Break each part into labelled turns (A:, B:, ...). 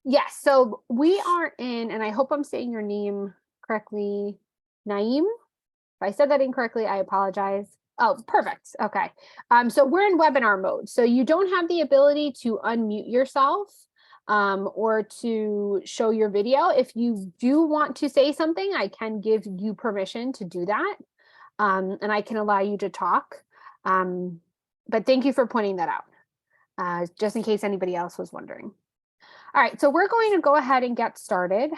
A: Yes, so we are in, and I hope I'm saying your name correctly, Naeem. If I said that incorrectly, I apologize. Oh, perfect. Okay. So we're in webinar mode. So you don't have the ability to unmute yourself or to show your video. If you do want to say something, I can give you permission to do that. And I can allow you to talk. But thank you for pointing that out, just in case anybody else was wondering. All right, so we're going to go ahead and get started.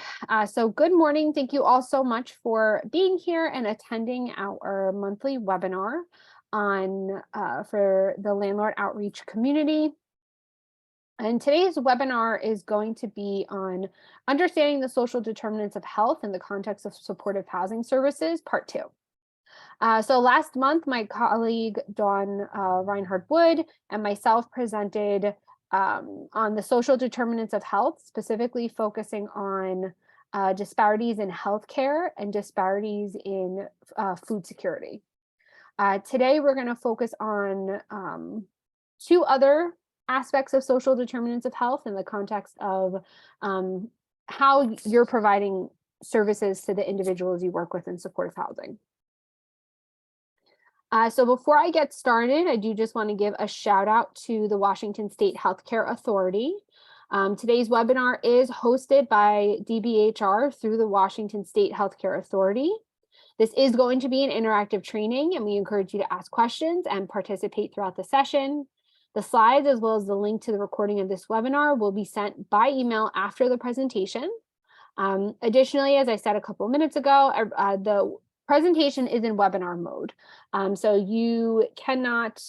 A: So good morning. Thank you all so much for being here and attending our monthly webinar on for the landlord outreach community. And today's webinar is going to be on understanding the social determinants of health in the context of supportive housing services, part 2. So last month, my colleague Dawn Reinhard Wood and myself presented on the social determinants of health, specifically focusing on disparities in healthcare and disparities in food security. Today, we're going to focus on 2 other aspects of social determinants of health in the context of how you're providing services to the individuals you work with in supportive housing. So before I get started, I do just want to give a shout out to the Washington State Healthcare Authority. Today's webinar is hosted by DBHR through the Washington State Healthcare Authority. This is going to be an interactive training, and we encourage you to ask questions and participate throughout the session. The slides, as well as the link to the recording of this webinar, will be sent by email after the presentation. Additionally, as I said a couple of minutes ago, the presentation is in webinar mode. So you cannot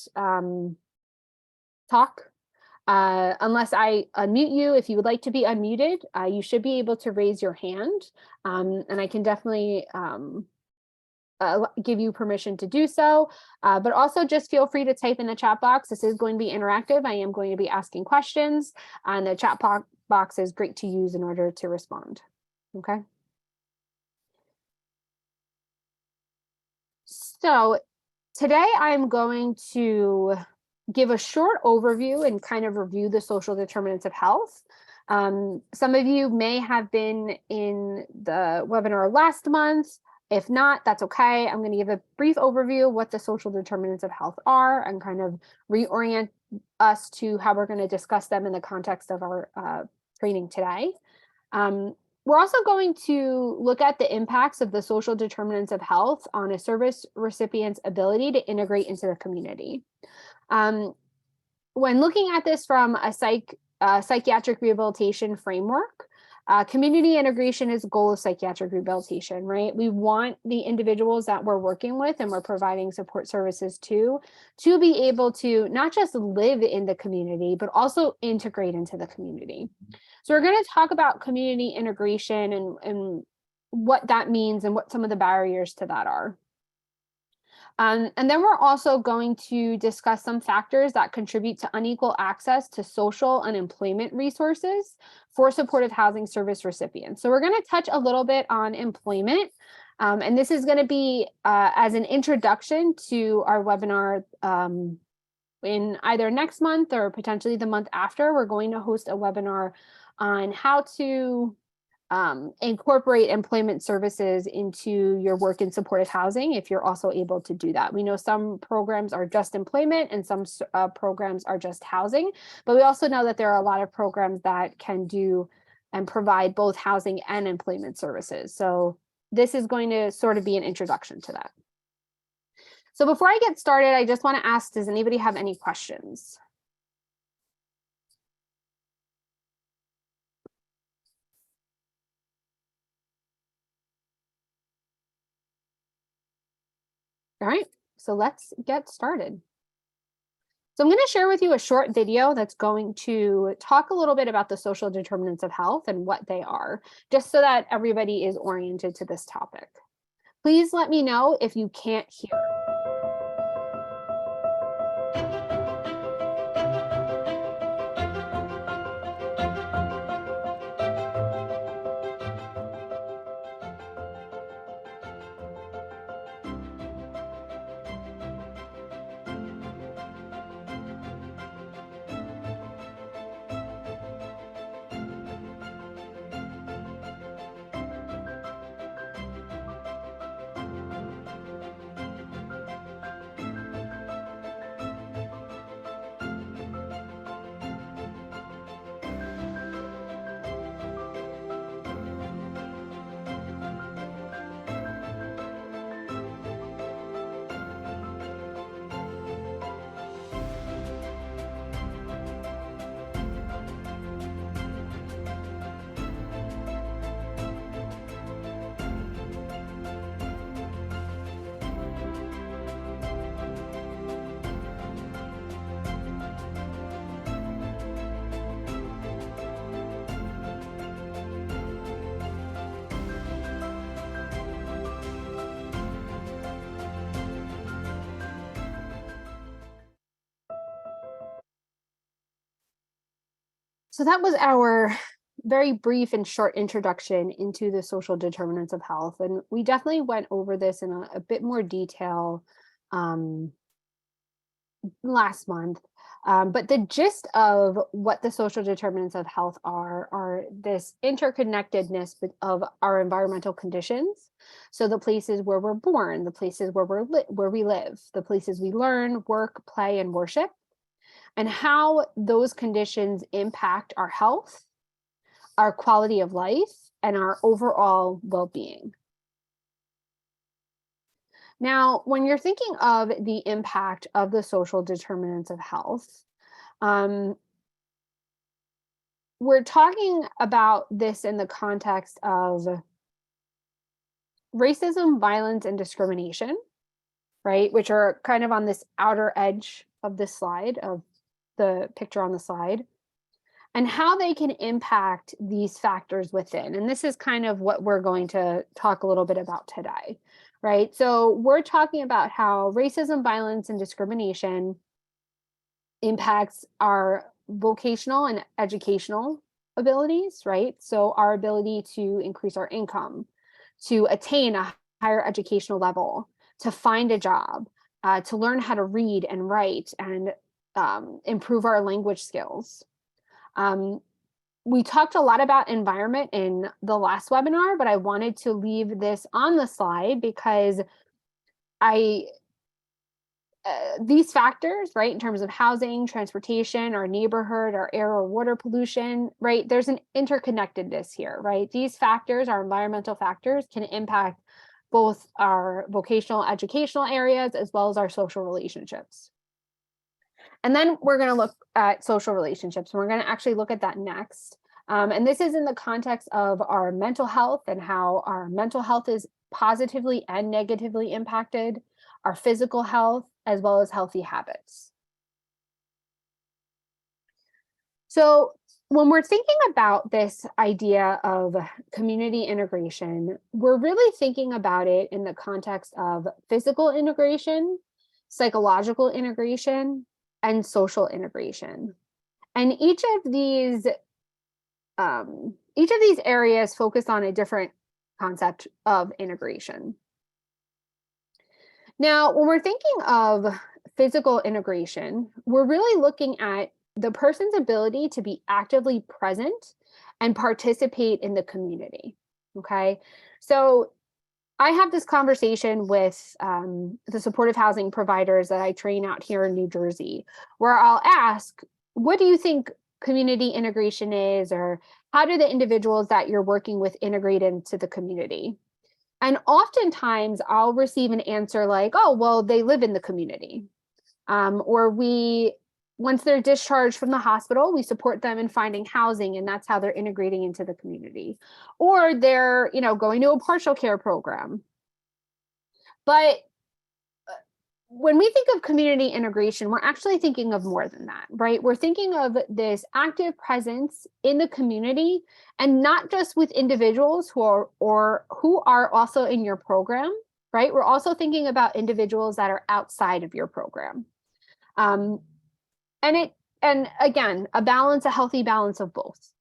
A: talk unless I unmute you. If you would like to be unmuted, you should be able to raise your hand, and I can definitely give you permission to do so. But also just feel free to type in the chat box. This is going to be interactive. I am going to be asking questions, and the chat box is great to use in order to respond. Okay. So today I'm going to give a short overview and kind of review the social determinants of health. Some of you may have been in the webinar last month. If not, that's okay. I'm going to give a brief overview of what the social determinants of health are and kind of reorient us to how we're going to discuss them in the context of our training today. We're also going to look at the impacts of the social determinants of health on a service recipient's ability to integrate into the community. When looking at this from a psychiatric rehabilitation framework, community integration is the goal of psychiatric rehabilitation, right? We want the individuals that we're working with and we're providing support services to be able to not just live in the community, but also integrate into the community. So we're going to talk about community integration and what that means and what some of the barriers to that are. And then we're also going to discuss some factors that contribute to unequal access to social and employment resources for supportive housing service recipients. So we're going to touch a little bit on employment. And this is going to be as an introduction to our webinar in either next month or potentially the month after. We're going to host a webinar on how to incorporate employment services into your work in supportive housing if you're also able to do that. We know some programs are just employment and some programs are just housing, but we also know that there are a lot of programs that can do and provide both housing and employment services. So this is going to sort of be an introduction to that. So before I get started, I just want to ask, does anybody have any questions? All right, so let's get started. So I'm going to share with you a short video that's going to talk a little bit about the social determinants of health and what they are, just so that everybody is oriented to this topic. Please let me know if you can't hear. So that was our very brief and short introduction into the social determinants of health. And we definitely went over this in a bit more detail um, last month. But the gist of what the social determinants of health are this interconnectedness of our environmental conditions. So the places where we're born, the places where we live, the places we learn, work, play, and worship, and how those conditions impact our health, our quality of life, and our overall well-being. Now, when you're thinking of the impact of the social determinants of health, um, we're talking about this in the context of racism, violence, and discrimination, right? Which are kind of on this outer edge of this slide, of the picture on the slide, and how they can impact these factors within. And this is kind of what we're going to talk a little bit about today, right? So we're talking about how racism, violence, and discrimination impacts our vocational and educational abilities, right? So our ability to increase our income, to attain a higher educational level, to find a job, to learn how to read and write and improve our language skills. We talked a lot about environment in the last webinar, but I wanted to leave this on the slide because these factors, right, in terms of housing, transportation, our neighborhood, our air or water pollution, right, there's an interconnectedness here, right? These factors, our environmental factors, can impact both our vocational, educational areas as well as our social relationships. And then we're going to look at social relationships. And we're going to actually look at that next. And this is in the context of our mental health and how our mental health is positively and negatively impacted, our physical health, as well as healthy habits. So when we're thinking about this idea of community integration, we're really thinking about it in the context of physical integration, psychological integration, and social integration. And each of these areas focus on a different concept of integration. Now, when we're thinking of physical integration, we're really looking at the person's ability to be actively present and participate in the community. Okay. So I have this conversation with the supportive housing providers that I train out here in New Jersey, where I'll ask, what do you think community integration is, or how do the individuals that you're working with integrate into the community? And oftentimes I'll receive an answer like, oh, well, they live in the community. Or once they're discharged from the hospital, we support them in finding housing, and that's how they're integrating into the community. Or they're, going to a partial care program. But when we think of community integration, we're actually thinking of more than that, right? We're thinking of this active presence in the community, and not just with individuals who are also in your program, right? We're also thinking about individuals that are outside of your program. And again, a healthy balance of both.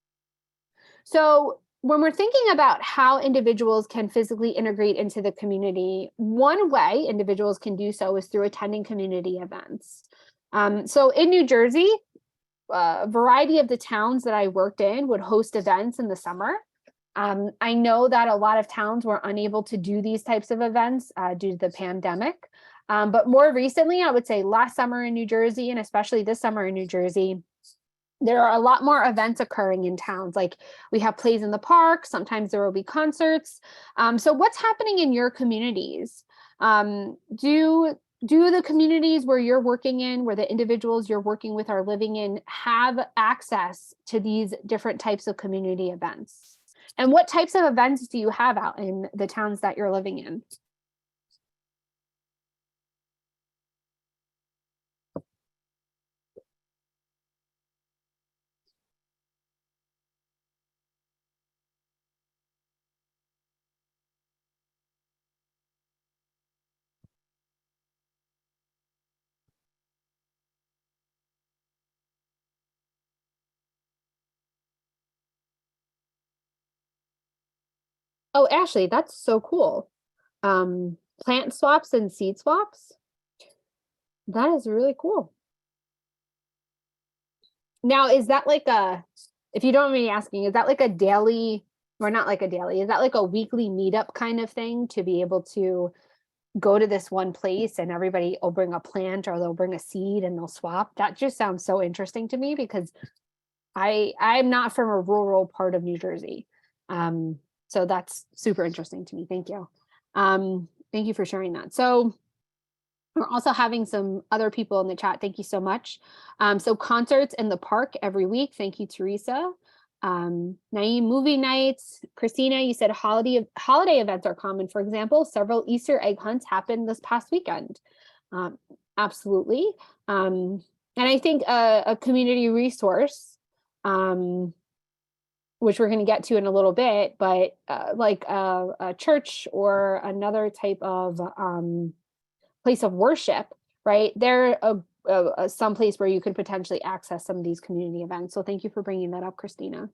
A: So when we're thinking about how individuals can physically integrate into the community, one way individuals can do so is through attending community events. So in New Jersey, a variety of the towns that I worked in would host events in the summer. I know that a lot of towns were unable to do these types of events due to the pandemic. But more recently, I would say last summer in New Jersey, and especially this summer in New Jersey, there are a lot more events occurring in towns. Like we have plays in the park, sometimes there will be concerts. So what's happening in your communities? Do the communities where you're working in, where the individuals you're working with are living in, have access to these different types of community events? And what types of events do you have out in the towns that you're living in? Oh, Ashley, that's so cool. Plant swaps and seed swaps. That is really cool. Now, is that like if you don't mind me asking, is that like a daily, or not like a daily, is that like a weekly meetup kind of thing to be able to go to this one place and everybody will bring a plant or they'll bring a seed and they'll swap? That just sounds so interesting to me because I'm not from a rural part of New Jersey. So that's super interesting to me. Thank you. Thank you for sharing that. So we're also having some other people in the chat. Thank you so much. So concerts in the park every week. Thank you, Teresa. Naeem, movie nights. Christina, you said holiday events are common. For example, several Easter egg hunts happened this past weekend. Absolutely. And I think a community resource, which we're going to get to in a little bit, but like a church or another type of place of worship, right? They're some place where you could potentially access some of these community events. So thank you for bringing that up, Christina.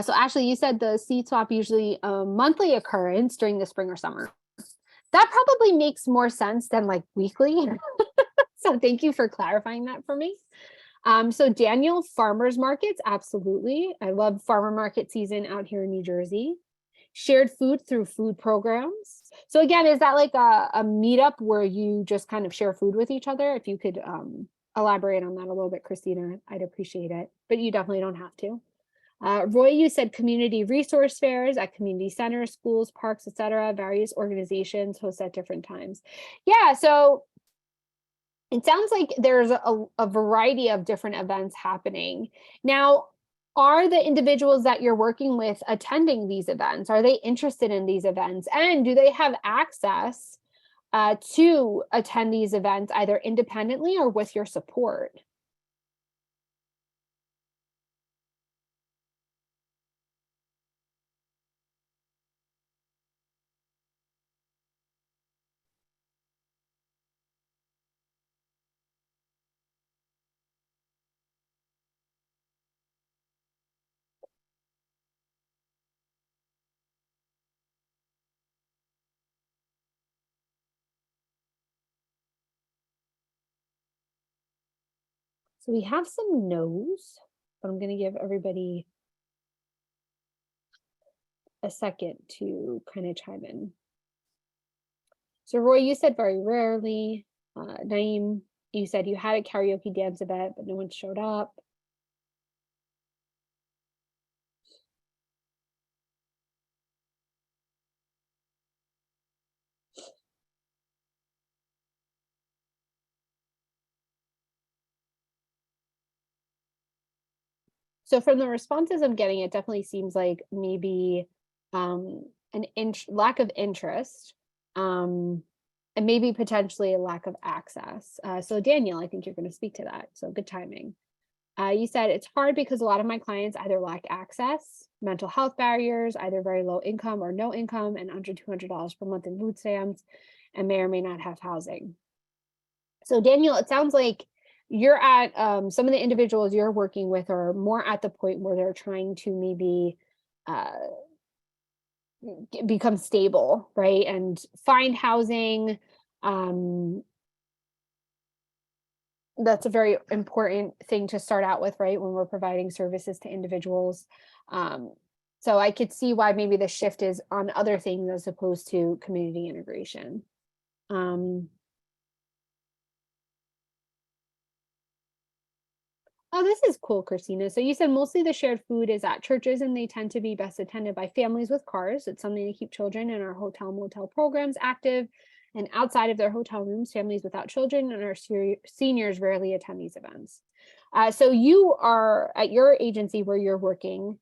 A: So Ashley, you said the seed swap usually a monthly occurrence during the spring or summer. That probably makes more sense than like weekly. So thank you for clarifying that for me. So Daniel, farmers markets, absolutely. I love farmer market season out here in New Jersey. Shared food through food programs. So again, is that like a meetup where you just kind of share food with each other? If you could elaborate on that a little bit, Christina, I'd appreciate it, but you definitely don't have to. Roy, you said community resource fairs at community centers, schools, parks, etc. Various organizations host at different times. Yeah, so it sounds like there's a variety of different events happening. Now, are the individuals that you're working with attending these events? Are they interested in these events? And do they have access to attend these events either independently or with your support? So we have some no's, but I'm going to give everybody a second to kind of chime in. So Roy, you said very rarely. Naeem, you said you had a karaoke dance event, but no one showed up. So from the responses I'm getting, it definitely seems like maybe an lack of interest, and maybe potentially a lack of access. So Daniel, I think you're going to speak to that. So good timing. You said it's hard because a lot of my clients either lack access, mental health barriers, either very low income or no income, and under $200 per month in food stamps, and may or may not have housing. So Daniel, it sounds like you're at some of the individuals you're working with are more at the point where they're trying to maybe become stable, right? And find housing. That's a very important thing to start out with, right? When we're providing services to individuals. So I could see why maybe the shift is on other things as opposed to community integration. Oh, this is cool, Christina. So you said mostly the shared food is at churches and they tend to be best attended by families with cars. It's something to keep children in our hotel motel programs active. And outside of their hotel rooms, families without children and our seniors rarely attend these events. So you are at your agency where you're working.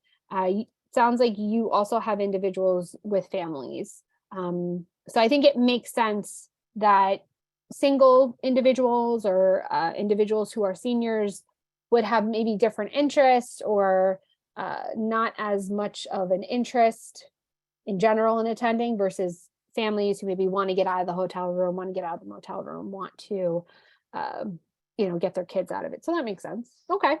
A: Sounds like you also have individuals with families. So I think it makes sense that single individuals or individuals who are seniors would have maybe different interests or not as much of an interest in general in attending versus families who maybe want to get out of the hotel room, want to get out of the motel room, want to, get their kids out of it. So that makes sense. Okay.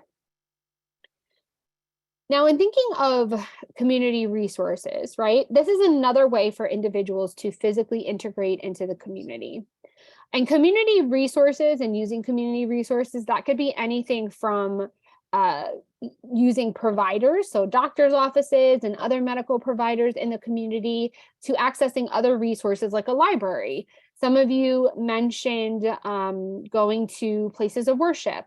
A: Now, in thinking of community resources, right, this is another way for individuals to physically integrate into the community. And community resources and using community resources, that could be anything from uh, using providers, so doctors' offices and other medical providers in the community, to accessing other resources like a library. Some of you mentioned going to places of worship.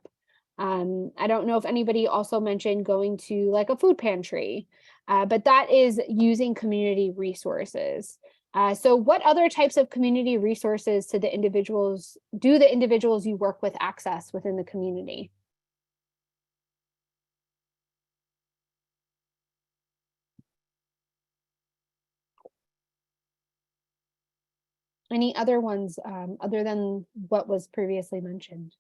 A: I don't know if anybody also mentioned going to like a food pantry, but that is using community resources. So what other types of community resources do the individuals you work with access within the community? Any other ones other than what was previously mentioned?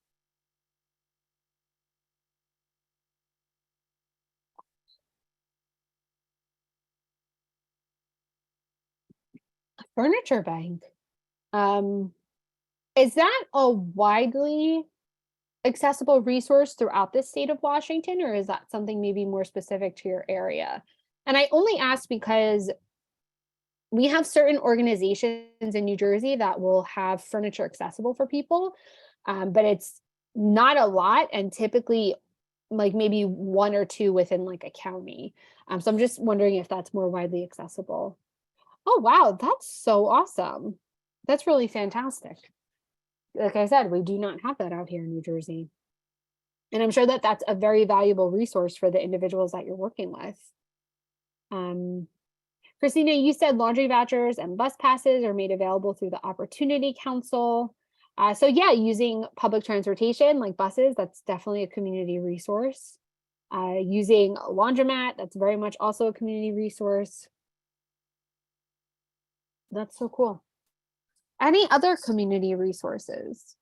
A: A furniture bank. Um, is that a widely accessible resource throughout the state of Washington, or is that something maybe more specific to your area? And I only ask because we have certain organizations in New Jersey that will have furniture accessible for people, but it's not a lot, and typically like maybe one or two within like a county. So I'm just wondering if that's more widely accessible. Oh, wow, that's so awesome. That's really fantastic. Like I said, we do not have that out here in New Jersey. And I'm sure that that's a very valuable resource for the individuals that you're working with. Um, Christina, you said laundry vouchers and bus passes are made available through the Opportunity Council. So yeah, using public transportation like buses, that's definitely a community resource. Using a laundromat, that's very much also a community resource. That's so cool. Any other community resources?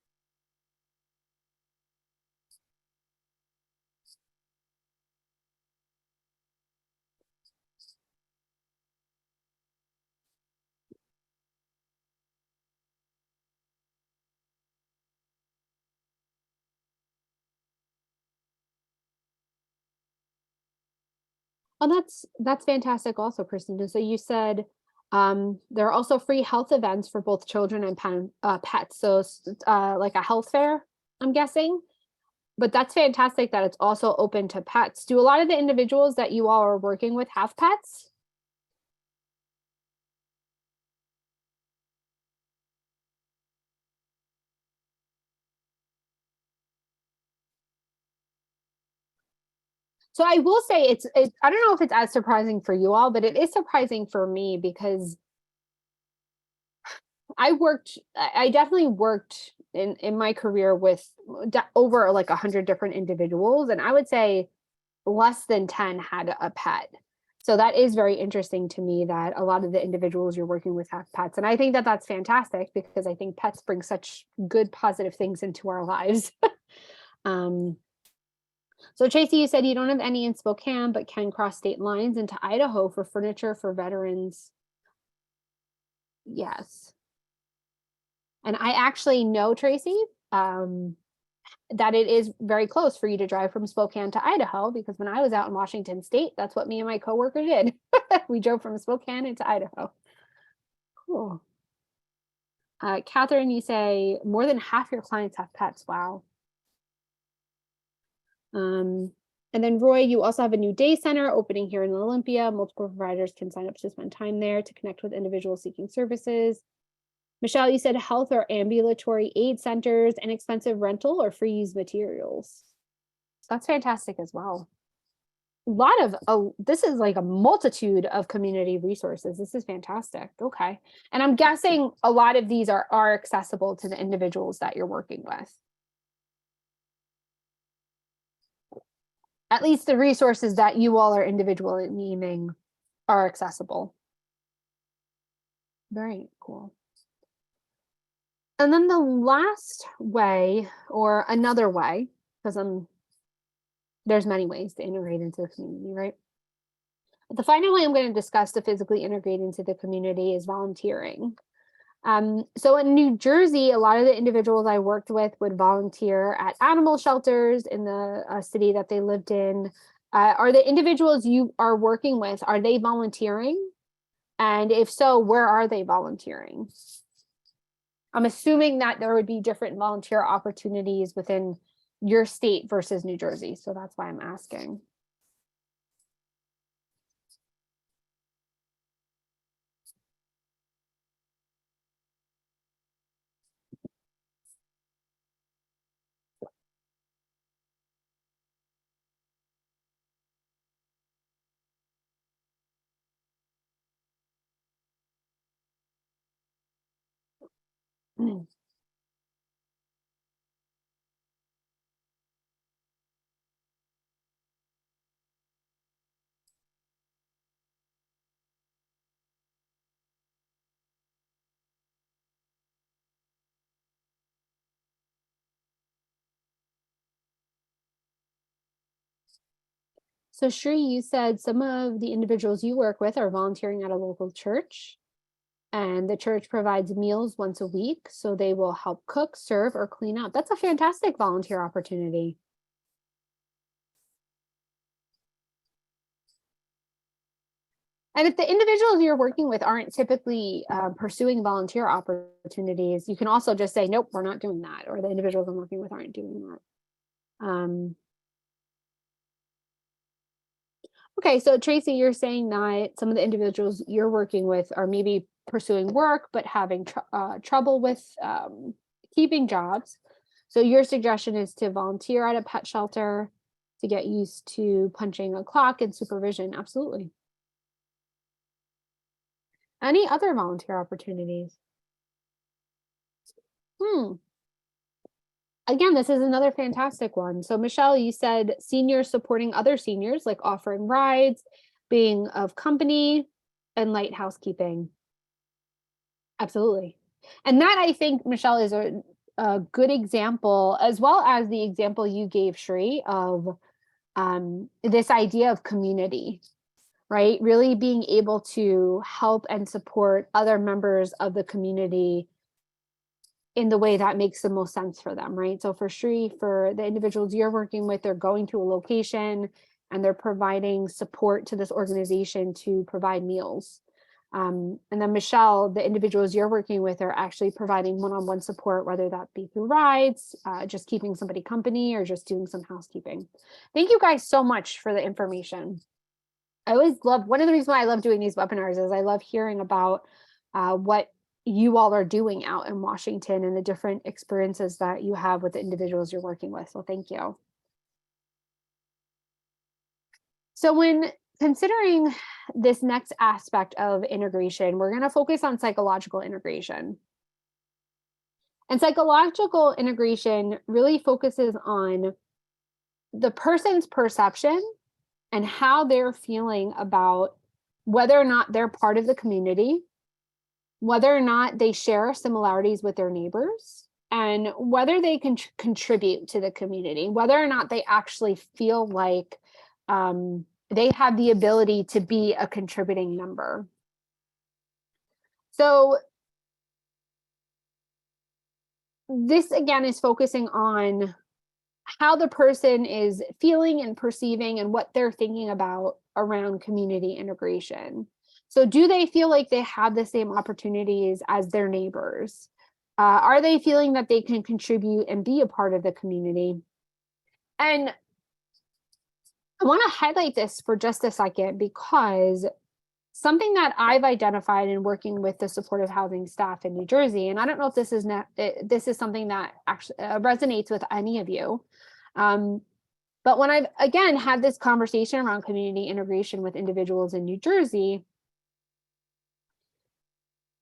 A: Oh, that's fantastic also, Christina. So you said there are also free health events for both children and pets. So like a health fair, I'm guessing. But that's fantastic that it's also open to pets. Do a lot of the individuals that you all are working with have pets? So I will say I don't know if it's as surprising for you all, but it is surprising for me because I definitely worked in my career with over like 100 different individuals, and I would say less than 10 had a pet. So that is very interesting to me that a lot of the individuals you're working with have pets. And I think that that's fantastic because I think pets bring such good positive things into our lives. um, so Tracy, you said you don't have any in Spokane, but can cross state lines into Idaho for furniture for veterans. Yes. And I actually know, Tracy, um, that it is very close for you to drive from Spokane to Idaho because when I was out in Washington State, that's what me and my coworker did. We drove from Spokane into Idaho. Cool. Catherine, you say more than half your clients have pets. Wow. Um, and then Roy, you also have a new day center opening here in Olympia. Multiple providers can sign up to spend time there to connect with individuals seeking services. Michelle, you said health or ambulatory aid centers, inexpensive rental or free used materials. That's fantastic as well. A lot of this is like a multitude of community resources. This is fantastic. Okay. And I'm guessing a lot of these are accessible to the individuals that you're working with. At least the resources that you all are individually naming are accessible. Very cool. And then the last way, or another way, because there's many ways to integrate into the community, right? But the final way I'm going to discuss to physically integrate into the community is volunteering. So in New Jersey, a lot of the individuals I worked with would volunteer at animal shelters in the city that they lived in. Are the individuals you are working with, are they volunteering? And if so, where are they volunteering? I'm assuming that there would be different volunteer opportunities within your state versus New Jersey. So that's why I'm asking. So Shri, you said some of the individuals you work with are volunteering at a local church, and the church provides meals once a week. So they will help cook, serve, or clean up. That's a fantastic volunteer opportunity. And if the individuals you're working with aren't typically pursuing volunteer opportunities, you can also just say, nope, we're not doing that. Or the individuals I'm working with aren't doing that. Okay, so Tracy, you're saying that some of the individuals you're working with are maybe pursuing work, but having trouble with keeping jobs. So your suggestion is to volunteer at a pet shelter to get used to punching a clock and supervision. Absolutely. Any other volunteer opportunities? Again, this is another fantastic one. So Michelle, you said seniors supporting other seniors, like offering rides, being of company, and light housekeeping. Absolutely. And that, I think, Michelle, is a good example, as well as the example you gave, Shri, of this idea of community, right? Really being able to help and support other members of the community in the way that makes the most sense for them, right? So for Shri, for the individuals you're working with, they're going to a location and they're providing support to this organization to provide meals. And then Michelle, the individuals you're working with are actually providing one-on-one support, whether that be through rides, just keeping somebody company, or just doing some housekeeping. Thank you guys so much for the information. I always love, one of the reasons why I love doing these webinars is I love hearing about what you all are doing out in Washington and the different experiences that you have with the individuals you're working with. So thank you. So when considering this next aspect of integration, we're going to focus on psychological integration. And psychological integration really focuses on the person's perception and how they're feeling about whether or not they're part of the community, whether or not they share similarities with their neighbors, and whether they can contribute to the community, whether or not they actually feel like they have the ability to be a contributing member. So this, again, is focusing on how the person is feeling and perceiving and what they're thinking about around community integration. So do they feel like they have the same opportunities as their neighbors? Are they feeling that they can contribute and be a part of the community? And I want to highlight this for just a second, because something that I've identified in working with the supportive housing staff in New Jersey, and I don't know if this is something that actually resonates with any of you, but when I've, again, had this conversation around community integration with individuals in New Jersey,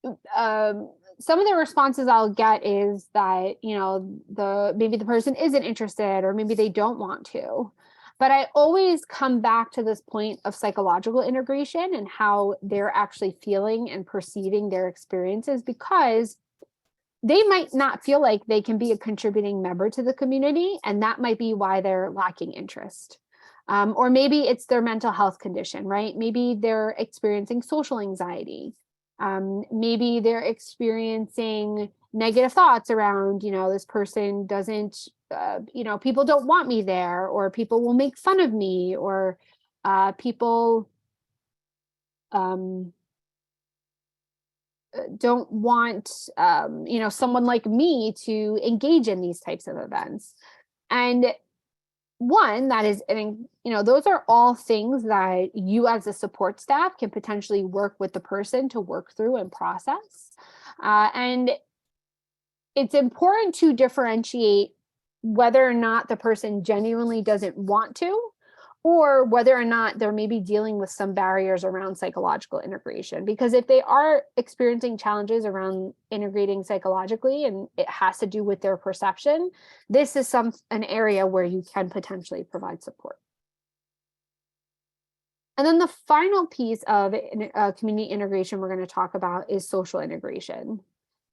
A: some of the responses I'll get is that, you know, maybe the person isn't interested, or maybe they don't want to. But I always come back to this point of psychological integration and how they're actually feeling and perceiving their experiences, because they might not feel like they can be a contributing member to the community, and that might be why they're lacking interest. Or maybe it's their mental health condition, right? Maybe they're experiencing social anxiety. Maybe they're experiencing negative thoughts around, this person doesn't, people don't want me there, or people will make fun of me, or people don't want, someone like me to engage in these types of events. And one, that is, those are all things that you as a support staff can potentially work with the person to work through and process. And it's important to differentiate whether or not the person genuinely doesn't want to, or whether or not they're maybe dealing with some barriers around psychological integration. Because if they are experiencing challenges around integrating psychologically and it has to do with their perception, this is an area where you can potentially provide support. And then the final piece of community integration we're going to talk about is social integration.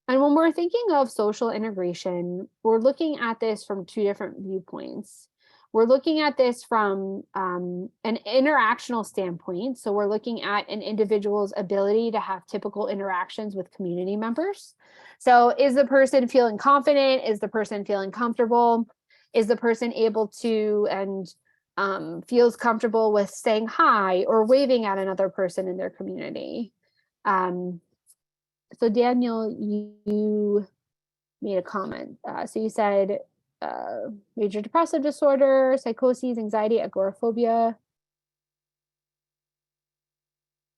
A: And when we're thinking of social integration, we're looking at this from two different viewpoints. We're looking at this from an interactional standpoint. So we're looking at an individual's ability to have typical interactions with community members. So is the person feeling confident? Is the person feeling comfortable? Is the person able to and feels comfortable with saying hi or waving at another person in their community? So Daniel, you made a comment. So you said major depressive disorder, psychosis, anxiety, agoraphobia.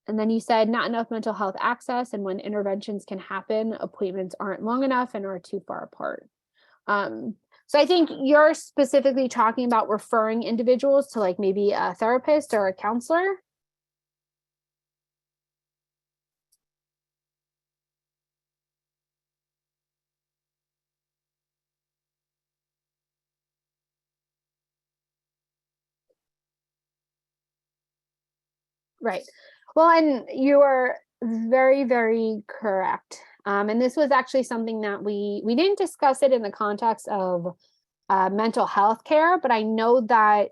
A: And then you said not enough mental health access, and when interventions can happen, appointments aren't long enough and are too far apart. So I think you're specifically talking about referring individuals to like maybe a therapist or a counselor. Right. Well, and you are very, very correct. And this was actually something that we didn't discuss it in the context of mental health care, but I know that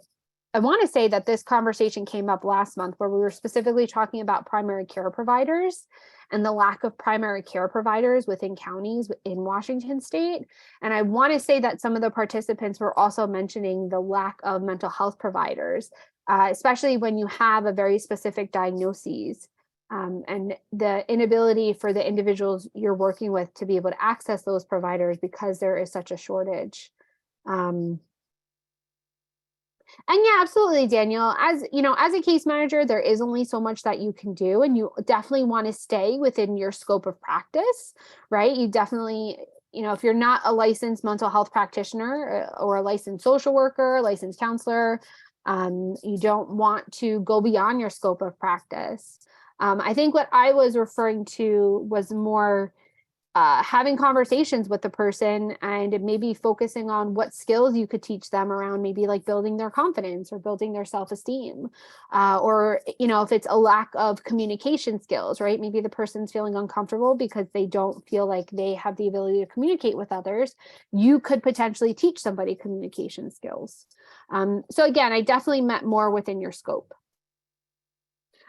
A: I want to say that this conversation came up last month where we were specifically talking about primary care providers and the lack of primary care providers within counties in Washington state. And I want to say that some of the participants were also mentioning the lack of mental health providers, especially when you have a very specific diagnoses, and the inability for the individuals you're working with to be able to access those providers because there is such a shortage. And yeah, absolutely, Daniel. As you know, as a case manager, there is only so much that you can do, and you definitely want to stay within your scope of practice, right? You definitely, if you're not a licensed mental health practitioner or a licensed social worker, licensed counselor, you don't want to go beyond your scope of practice. I think what I was referring to was more having conversations with the person and maybe focusing on what skills you could teach them around maybe like building their confidence or building their self-esteem, or if it's a lack of communication skills, right? Maybe the person's feeling uncomfortable because they don't feel like they have the ability to communicate with others. You could potentially teach somebody communication skills. So again, I definitely meant more within your scope.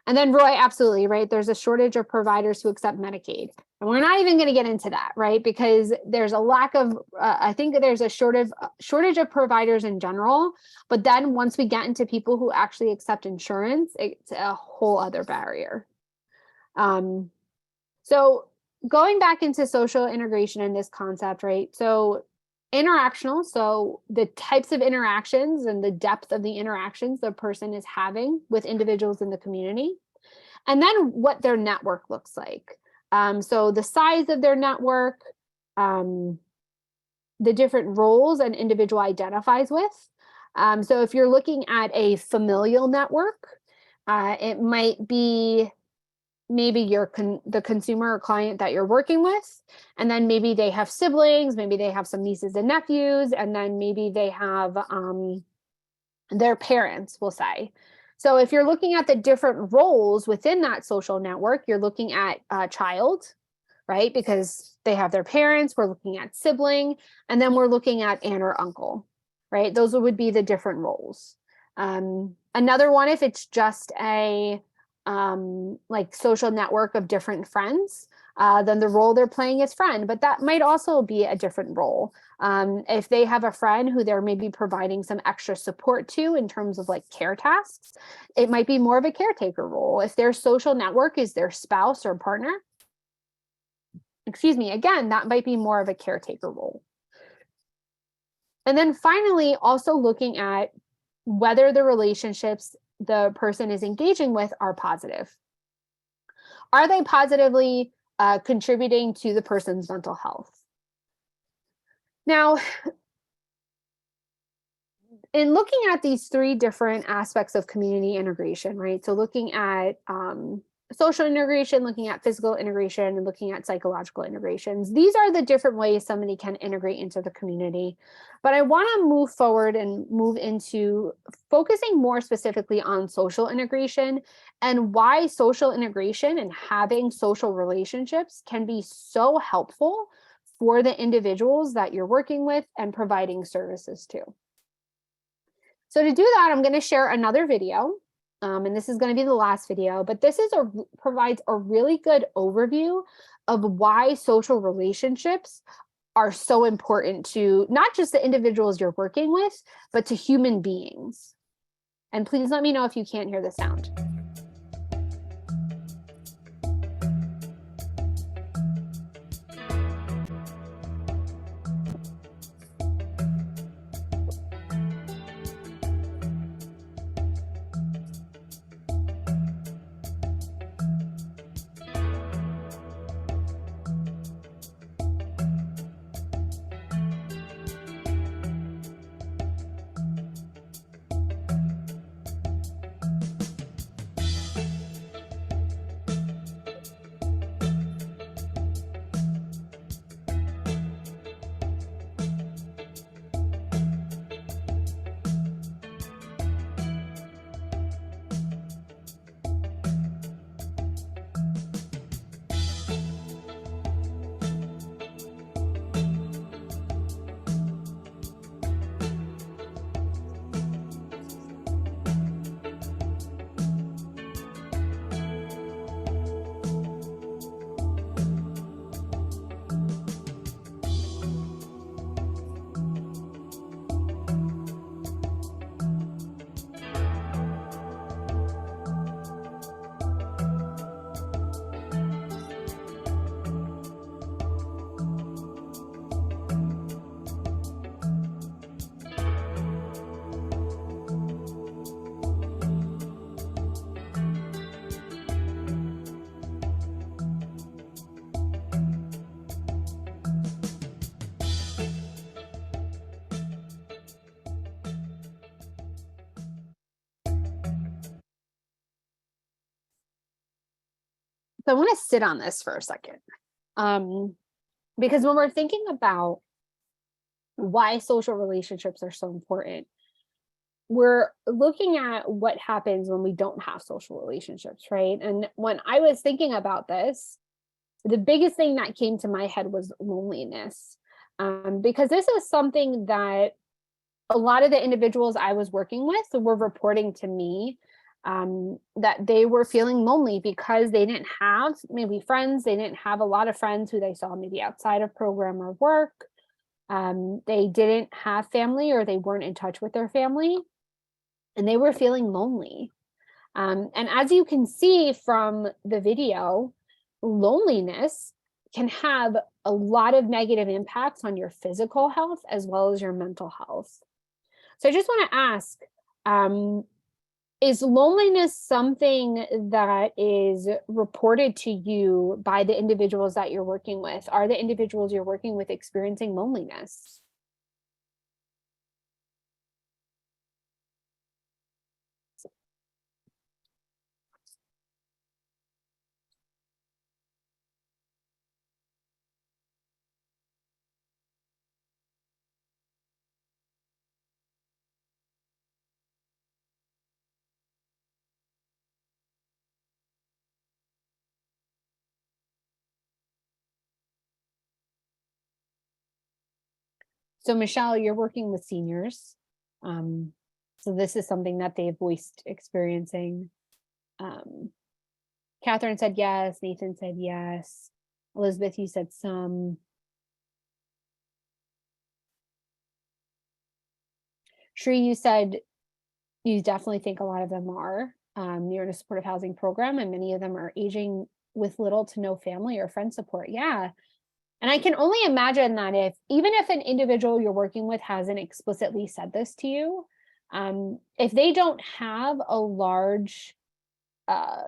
A: And then Roy, absolutely, right? There's a shortage of providers who accept Medicaid. And we're not even going to get into that, right? Because there's a lack of, I think there's a shortage of providers in general. But then once we get into people who actually accept insurance, it's a whole other barrier. So going back into social integration in this concept, right? So interactional, so the types of interactions and the depth of the interactions the person is having with individuals in the community, and then what their network looks like. So the size of their network, the different roles an individual identifies with. So if you're looking at a familial network, it might be maybe you're the consumer or client that you're working with, and then maybe they have siblings, maybe they have some nieces and nephews, and then maybe they have their parents, we'll say. So if you're looking at the different roles within that social network, you're looking at a child, right? Because they have their parents, we're looking at sibling, and then we're looking at aunt or uncle, right? Those would be the different roles. Another one, if it's just a like social network of different friends, than the role they're playing as friend, but that might also be a different role. If they have a friend who they're maybe providing some extra support to in terms of like care tasks, it might be more of a caretaker role. If their social network is their spouse or partner, excuse me, again, that might be more of a caretaker role. And then finally, also looking at whether the relationships the person is engaging with are positive. Are they positively contributing to the person's mental health? Now, in looking at these three different aspects of community integration, right? So looking at social integration, looking at physical integration, and looking at psychological integrations. These are the different ways somebody can integrate into the community. But I want to move forward and move into focusing more specifically on social integration and why social integration and having social relationships can be so helpful for the individuals that you're working with and providing services to. So to do that, I'm going to share another video. And this is going to be the last video, but this is provides a really good overview of why social relationships are so important to not just the individuals you're working with, but to human beings. And please let me know if you can't hear the sound. So I want to sit on this for a second. Because when we're thinking about why social relationships are so important, we're looking at what happens when we don't have social relationships, right? And when I was thinking about this, the biggest thing that came to my head was loneliness. Because this is something that a lot of the individuals I was working with were reporting to me, that they were feeling lonely because they didn't have maybe friends. They didn't have a lot of friends who they saw maybe outside of program or work. They didn't have family, or they weren't in touch with their family, and they were feeling lonely. And as you can see from the video, loneliness can have a lot of negative impacts on your physical health as well as your mental health. So I just want to ask, is loneliness something that is reported to you by the individuals that you're working with? Are the individuals you're working with experiencing loneliness? So Michelle, you're working with seniors. So this is something that they've voiced experiencing. Catherine said yes, Nathan said yes. Elizabeth, you said some. Shri, you said you definitely think a lot of them are. You're in a supportive housing program, and many of them are aging with little to no family or friend support. Yeah. And I can only imagine that even if an individual you're working with hasn't explicitly said this to you, if they don't have a large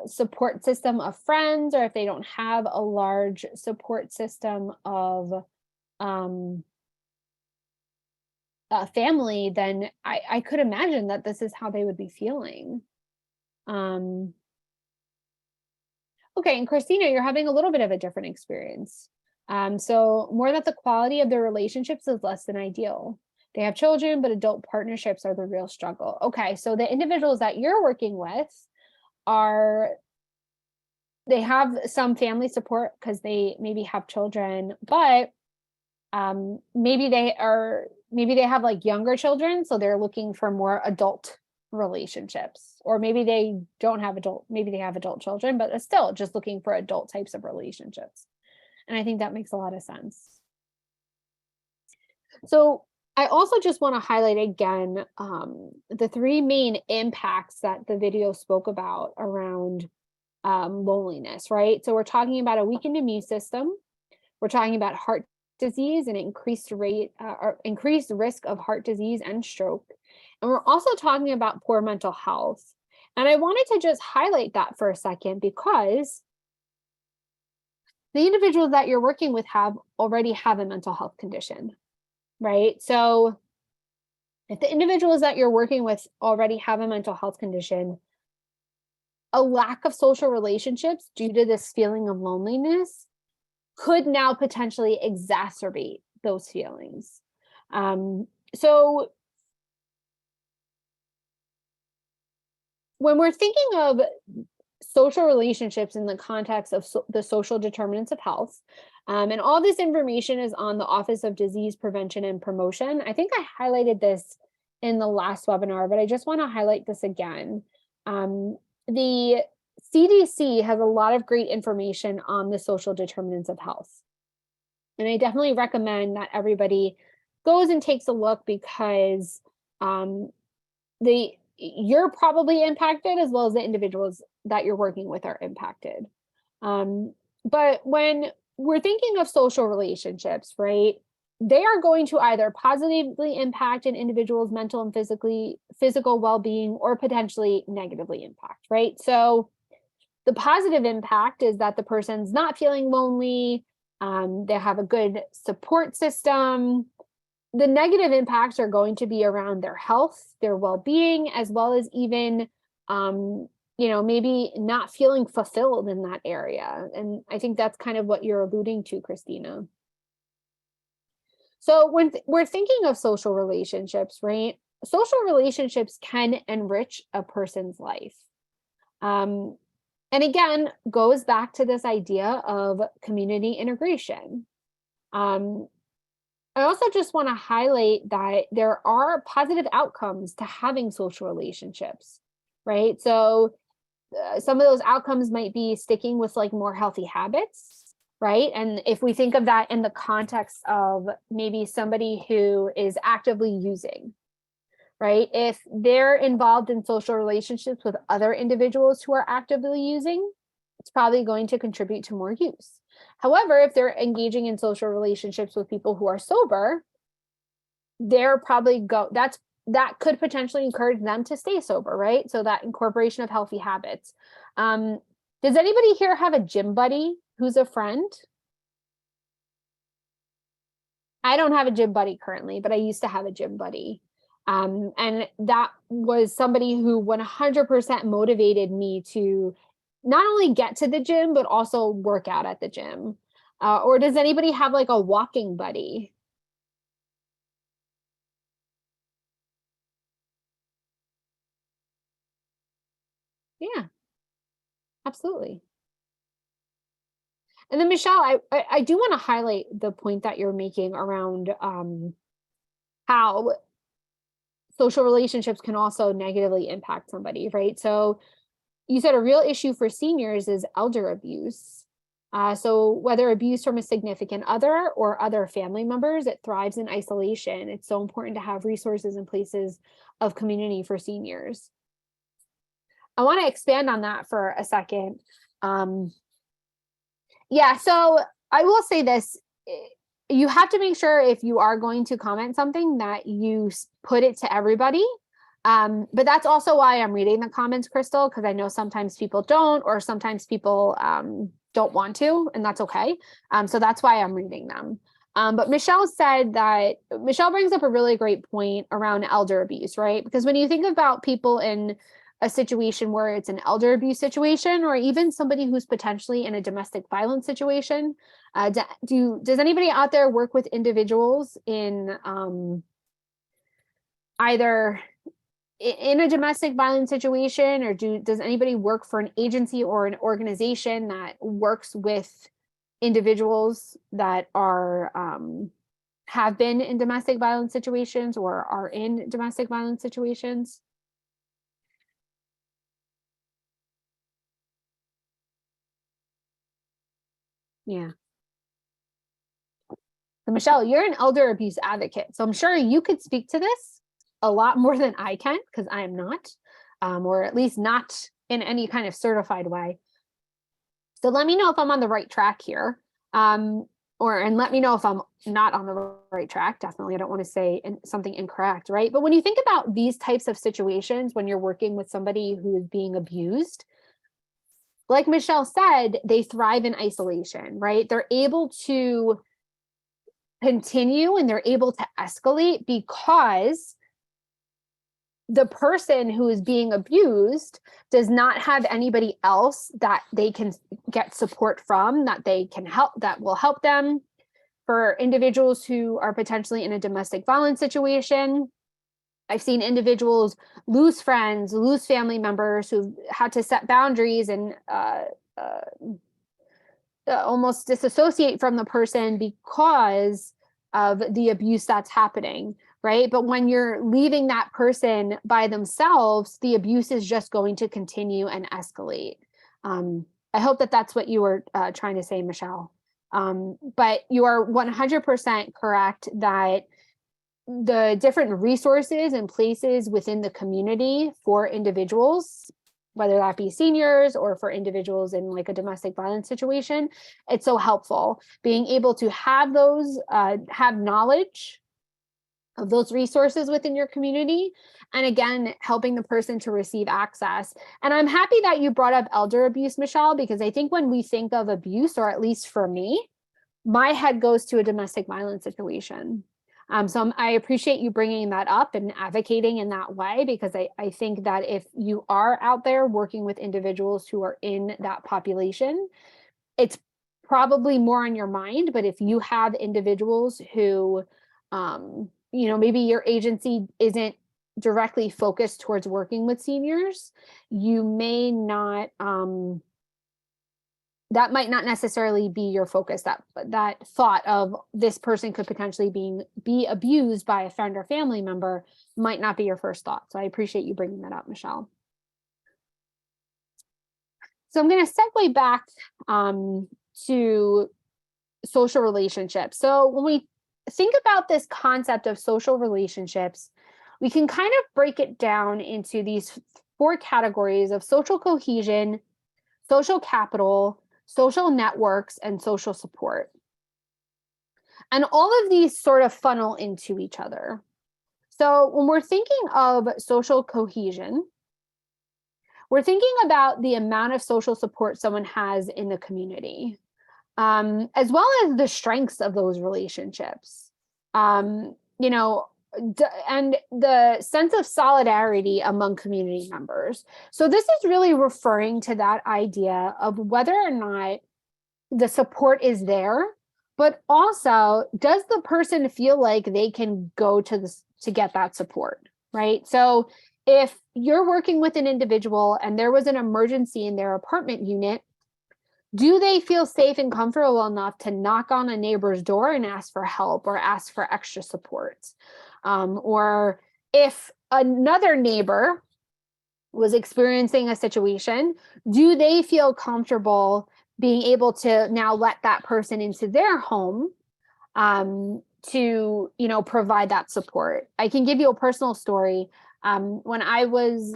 A: support system of friends, or if they don't have a large support system of family, then I could imagine that this is how they would be feeling. Okay, and Christina, you're having a little bit of a different experience. So more that the quality of their relationships is less than ideal. They have children, but adult partnerships are the real struggle. Okay, so the individuals that you're working with they have some family support because they maybe have children, but maybe they have like younger children, so they're looking for more adult relationships, or maybe they have adult children, but still just looking for adult types of relationships. And I think that makes a lot of sense. So I also just want to highlight again the three main impacts that the video spoke about around loneliness, right? So we're talking about a weakened immune system. We're talking about heart disease and increased risk of heart disease and stroke. And we're also talking about poor mental health. And I wanted to just highlight that for a second, because the individuals that you're working with already have a mental health condition, right? So if the individuals that you're working with already have a mental health condition, a lack of social relationships due to this feeling of loneliness could now potentially exacerbate those feelings. So when we're thinking of social relationships in the context of the social determinants of health, and all this information is on the Office of Disease Prevention and Promotion. I think I highlighted this in the last webinar, but I just want to highlight this again. The CDC has a lot of great information on the social determinants of health. And I definitely recommend that everybody goes and takes a look, because you're probably impacted as well as the individuals that you're working with are impacted. But when we're thinking of social relationships, right, they are going to either positively impact an individual's mental and physical well-being, or potentially negatively impact, right? So the positive impact is that the person's not feeling lonely, they have a good support system. The negative impacts are going to be around their health, their well-being, as well as even maybe not feeling fulfilled in that area. And I think that's kind of what you're alluding to, Christina. So when we're thinking of social relationships, right, social relationships can enrich a person's life. And again, goes back to this idea of community integration. I also just want to highlight that there are positive outcomes to having social relationships, right? So some of those outcomes might be sticking with like more healthy habits, right? And if we think of that in the context of maybe somebody who is actively using, right? If they're involved in social relationships with other individuals who are actively using, it's probably going to contribute to more use. However, if they're engaging in social relationships with people who are sober, they're probably that could potentially encourage them to stay sober, right? So that incorporation of healthy habits. Does anybody here have a gym buddy who's a friend? I don't have a gym buddy currently, but I used to have a gym buddy. And that was somebody who 100% motivated me to not only get to the gym, but also work out at the gym. Or does anybody have like a walking buddy? Yeah, absolutely. And then Michelle, I do want to highlight the point that you're making around how social relationships can also negatively impact somebody, right? So you said a real issue for seniors is elder abuse. So whether abuse from a significant other or other family members, it thrives in isolation. It's so important to have resources and places of community for seniors. I want to expand on that for a second. Yeah, so I will say this. You have to make sure if you are going to comment something that you put it to everybody. But that's also why I'm reading the comments, Crystal, because I know sometimes people don't, or sometimes people don't want to, and that's okay. So that's why I'm reading them. But Michelle brings up a really great point around elder abuse, right? Because when you think about people in a situation where it's an elder abuse situation, or even somebody who's potentially in a domestic violence situation, does anybody out there work with individuals in either in a domestic violence situation, or does anybody work for an agency or an organization that works with individuals that are have been in domestic violence situations or are in domestic violence situations? Yeah. So Michelle, you're an elder abuse advocate, so I'm sure you could speak to this a lot more than I can, because I am not, or at least not in any kind of certified way. So let me know if I'm on the right track here, and let me know if I'm not on the right track. Definitely, I don't want to say something incorrect, right? But when you think about these types of situations, when you're working with somebody who is being abused, like Michelle said, they thrive in isolation, right? They're able to continue and they're able to escalate because the person who is being abused does not have anybody else that they can get support from, that they can help, that will help them. For individuals who are potentially in a domestic violence situation, I've seen individuals lose friends, lose family members who've had to set boundaries and almost disassociate from the person because of the abuse that's happening, right? But when you're leaving that person by themselves, the abuse is just going to continue and escalate. I hope that that's what you were trying to say, Michelle. But you are 100% correct that the different resources and places within the community for individuals, whether that be seniors or for individuals in like a domestic violence situation, it's so helpful being able to have those, have knowledge of those resources within your community. And again, helping the person to receive access. And I'm happy that you brought up elder abuse, Michelle, because I think when we think of abuse, or at least for me, my head goes to a domestic violence situation. So I appreciate you bringing that up and advocating in that way, because I think that if you are out there working with individuals who are in that population, it's probably more on your mind. But if you have individuals who, maybe your agency isn't directly focused towards working with seniors, you may not, that might not necessarily be your focus. That thought of this person could potentially be abused by a friend or family member might not be your first thought. So I appreciate you bringing that up, Michelle. So I'm going to segue back to social relationships. So when we think about this concept of social relationships, we can kind of break it down into these 4 categories of social cohesion, social capital, social networks, and social support. And all of these sort of funnel into each other. So when we're thinking of social cohesion, we're thinking about the amount of social support someone has in the community, as well as the strengths of those relationships. And the sense of solidarity among community members. So this is really referring to that idea of whether or not the support is there, but also does the person feel like they can go to get that support, right? So if you're working with an individual and there was an emergency in their apartment unit, do they feel safe and comfortable enough to knock on a neighbor's door and ask for help or ask for extra support? Or if another neighbor was experiencing a situation, do they feel comfortable being able to now let that person into their home to, provide that support. I can give you a personal story. When I was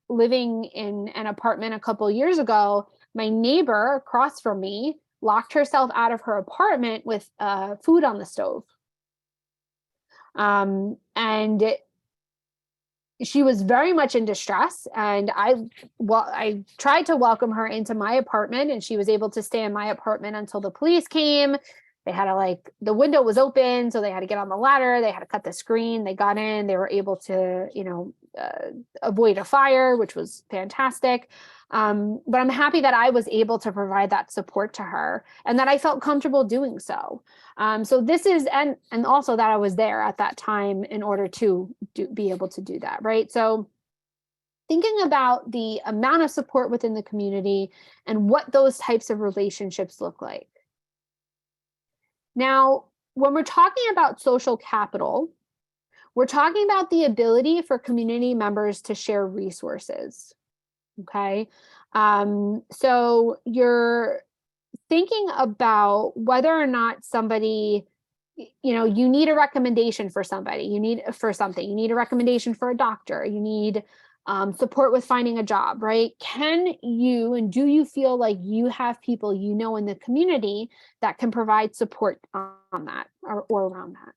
A: living in an apartment a couple years ago, my neighbor across from me locked herself out of her apartment with food on the stove. And she was very much in distress, and I tried to welcome her into my apartment, and she was able to stay in my apartment until the police came. They had to the window was open, so they had to get on the ladder. They had to cut the screen. They got in. They were able to, avoid a fire, which was fantastic. But I'm happy that I was able to provide that support to her, and that I felt comfortable doing so. So this is, and also that I was there at that time in order to be able to do that, right? So thinking about the amount of support within the community and what those types of relationships look like. Now, when we're talking about social capital, we're talking about the ability for community members to share resources, okay? So you're thinking about whether or not somebody, you need a recommendation for somebody, you need a recommendation for a doctor, you need support with finding a job, right? Can you, and do you feel like you have people in the community that can provide support on that or around that?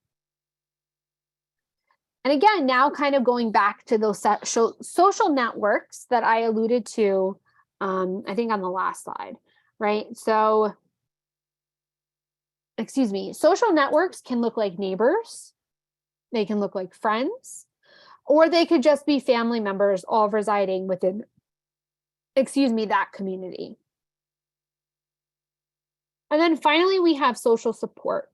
A: And again, now kind of going back to those social networks that I alluded to, I think on the last slide, right? So, social networks can look like neighbors, they can look like friends, or they could just be family members all residing within, that community. And then finally, we have social support.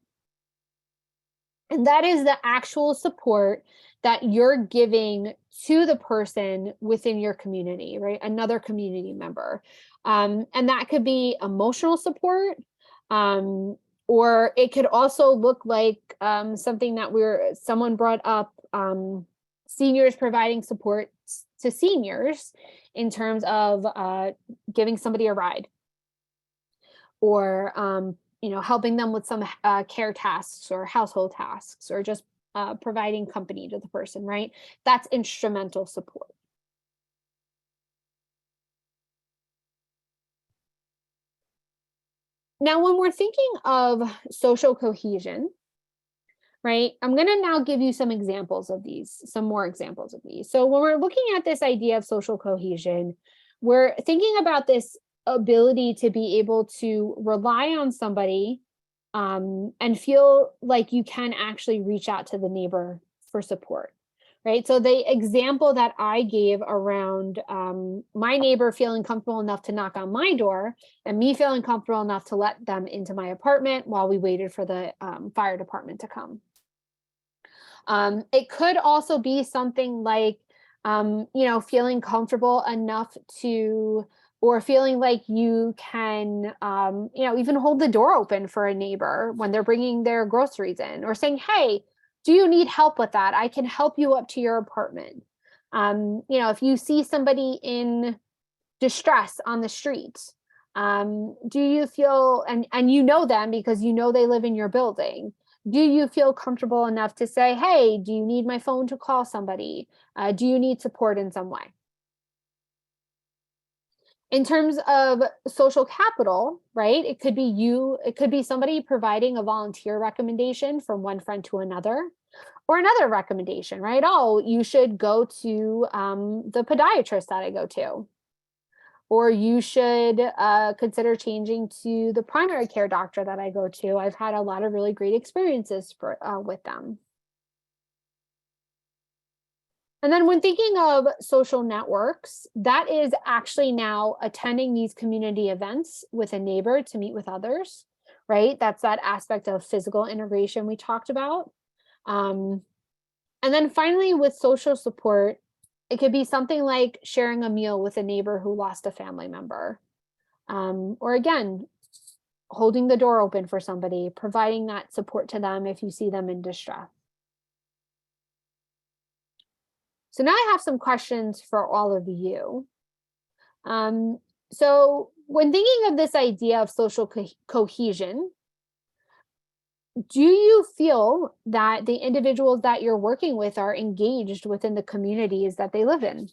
A: And that is the actual support that you're giving to the person within your community, right? Another community member. And that could be emotional support, or it could also look like something that someone brought up, seniors providing support to seniors in terms of giving somebody a ride, or helping them with some care tasks or household tasks, or just providing company to the person, right? That's instrumental support. Now, when we're thinking of social cohesion, right, I'm going to now give you some more examples of these. So when we're looking at this idea of social cohesion, we're thinking about this ability to be able to rely on somebody and feel like you can actually reach out to the neighbor for support, right? So the example that I gave around my neighbor feeling comfortable enough to knock on my door and me feeling comfortable enough to let them into my apartment while we waited for the fire department to come. It could also be something like, feeling comfortable enough or feeling like you can, even hold the door open for a neighbor when they're bringing their groceries in, or saying, hey, do you need help with that? I can help you up to your apartment. If you see somebody in distress on the street, do you feel, and you know them because you know they live in your building, do you feel comfortable enough to say, hey, do you need my phone to call somebody? Do you need support in some way? In terms of social capital, right? It could be somebody providing a volunteer recommendation from one friend to another, or another recommendation, right? Oh, you should go to the podiatrist that I go to. Or you should consider changing to the primary care doctor that I go to. I've had a lot of really great experiences with them. And then when thinking of social networks, that is actually now attending these community events with a neighbor to meet with others, right? That's that aspect of physical integration we talked about. And then finally, with social support, it could be something like sharing a meal with a neighbor who lost a family member. Or again, holding the door open for somebody, providing that support to them if you see them in distress. So now I have some questions for all of you. So when thinking of this idea of social cohesion, do you feel that the individuals that you're working with are engaged within the communities that they live in?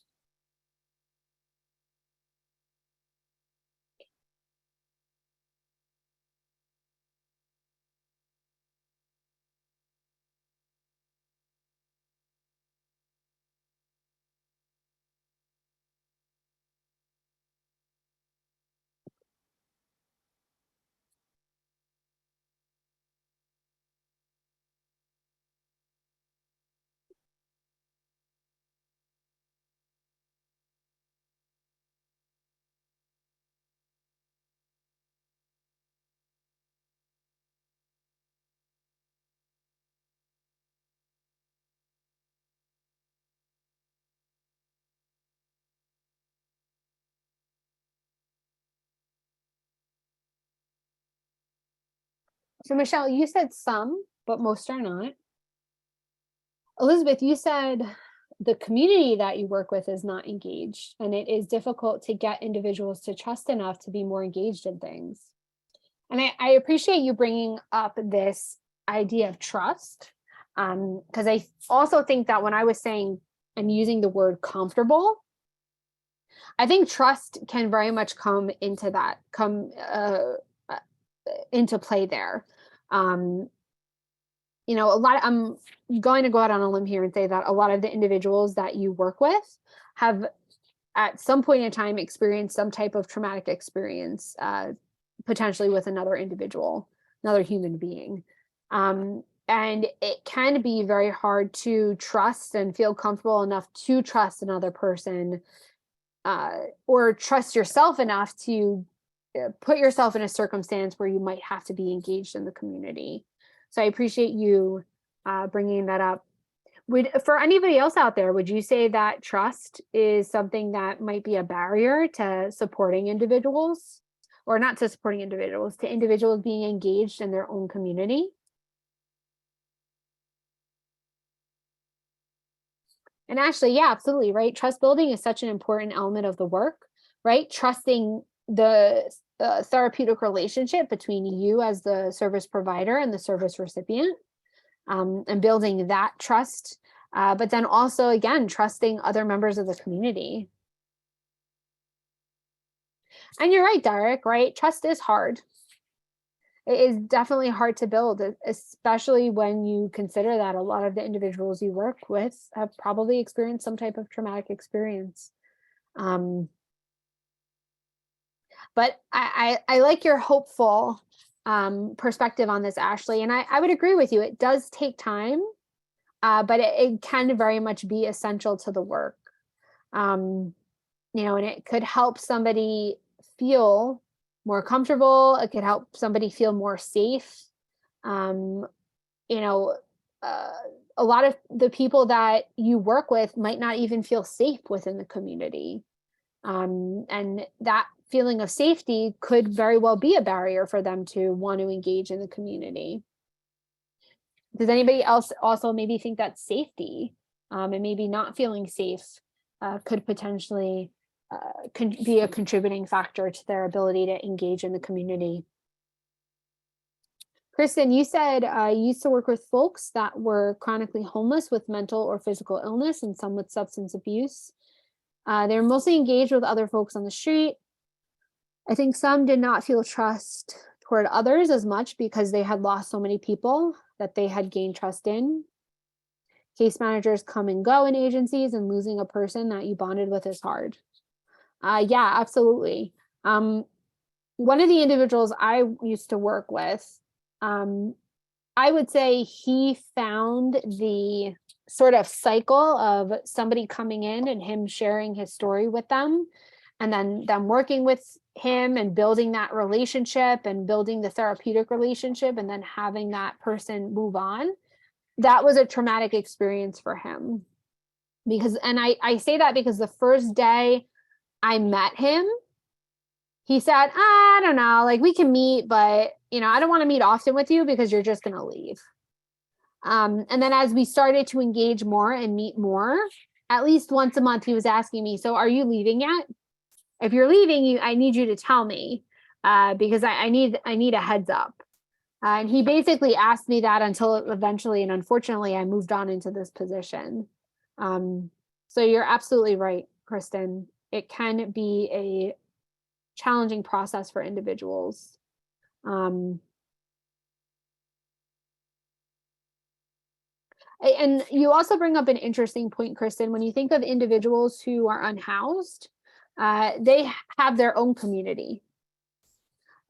A: So Michelle, you said some, but most are not. Elizabeth, you said the community that you work with is not engaged, and it is difficult to get individuals to trust enough to be more engaged in things. And I appreciate you bringing up this idea of trust, because I also think that when I was saying and using the word comfortable, I think trust can very much come into that, into play there. I'm going to go out on a limb here and say that a lot of the individuals that you work with have at some point in time experienced some type of traumatic experience, potentially with another individual, another human being. And it can be very hard to trust and feel comfortable enough to trust another person, or trust yourself enough to put yourself in a circumstance where you might have to be engaged in the community. So I appreciate you bringing that up. For anybody else out there, would you say that trust is something that might be a barrier to supporting individuals, or not to supporting individuals, to individuals being engaged in their own community? And actually, yeah, absolutely, right? Trust building is such an important element of the work, right? Trusting the therapeutic relationship between you as the service provider and the service recipient, and building that trust, but then also, again, trusting other members of the community. And you're right, Derek, right? Trust is hard. It is definitely hard to build, especially when you consider that a lot of the individuals you work with have probably experienced some type of traumatic experience. But I like your hopeful perspective on this, Ashley. And I would agree with you. It does take time, but it can very much be essential to the work. And it could help somebody feel more comfortable. It could help somebody feel more safe. Um, you know, a lot of the people that you work with might not even feel safe within the community. And that feeling of safety could very well be a barrier for them to want to engage in the community. Does anybody else also maybe think that safety, and maybe not feeling safe, could potentially be a contributing factor to their ability to engage in the community? Kristen, you said you used to work with folks that were chronically homeless with mental or physical illness and some with substance abuse. They were mostly engaged with other folks on the street. I think some did not feel trust toward others as much because they had lost so many people that they had gained trust in. Case managers come and go in agencies, and losing a person that you bonded with is hard. Yeah, absolutely. One of the individuals I used to work with, I would say he found the sort of cycle of somebody coming in and him sharing his story with them, and then them working with him and building that relationship and building the therapeutic relationship, and then having that person move on. That was a traumatic experience for him. And I say that because the first day I met him, he said, I don't know, like we can meet, but I don't want to meet often with you because you're just going to leave. And then as we started to engage more and meet more, at least once a month, he was asking me, so are you leaving yet? if you're leaving, I need you to tell me, because I need a heads up. And he basically asked me that until eventually, and unfortunately, I moved on into this position. So you're absolutely right, Kristen. It can be a challenging process for individuals. And you also bring up an interesting point, Kristen. When you think of individuals who are unhoused, they have their own community,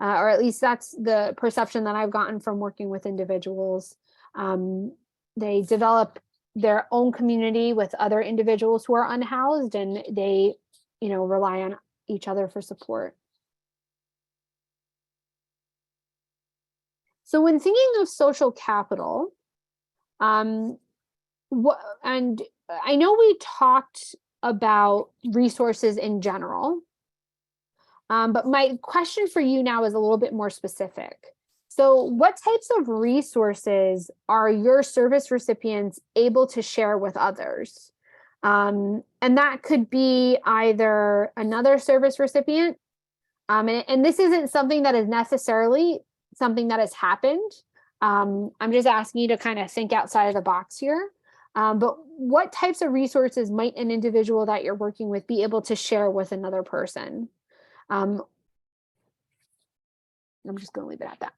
A: or at least that's the perception that I've gotten from working with individuals. They develop their own community with other individuals who are unhoused, and they, rely on each other for support. So when thinking of social capital, um, and I know we talked about resources in general, but my question for you now is a little bit more specific. So what types of resources are your service recipients able to share with others? And that could be either another service recipient, and this isn't something that is necessarily something that has happened. I'm just asking you to kind of think outside of the box here. But what types of resources might an individual that you're working with be able to share with another person? I'm just going to leave it at that.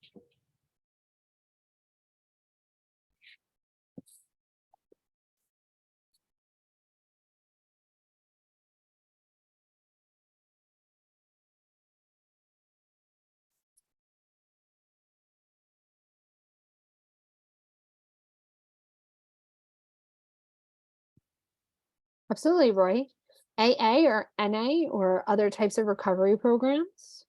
A: Absolutely, Roy. AA or NA or other types of recovery programs?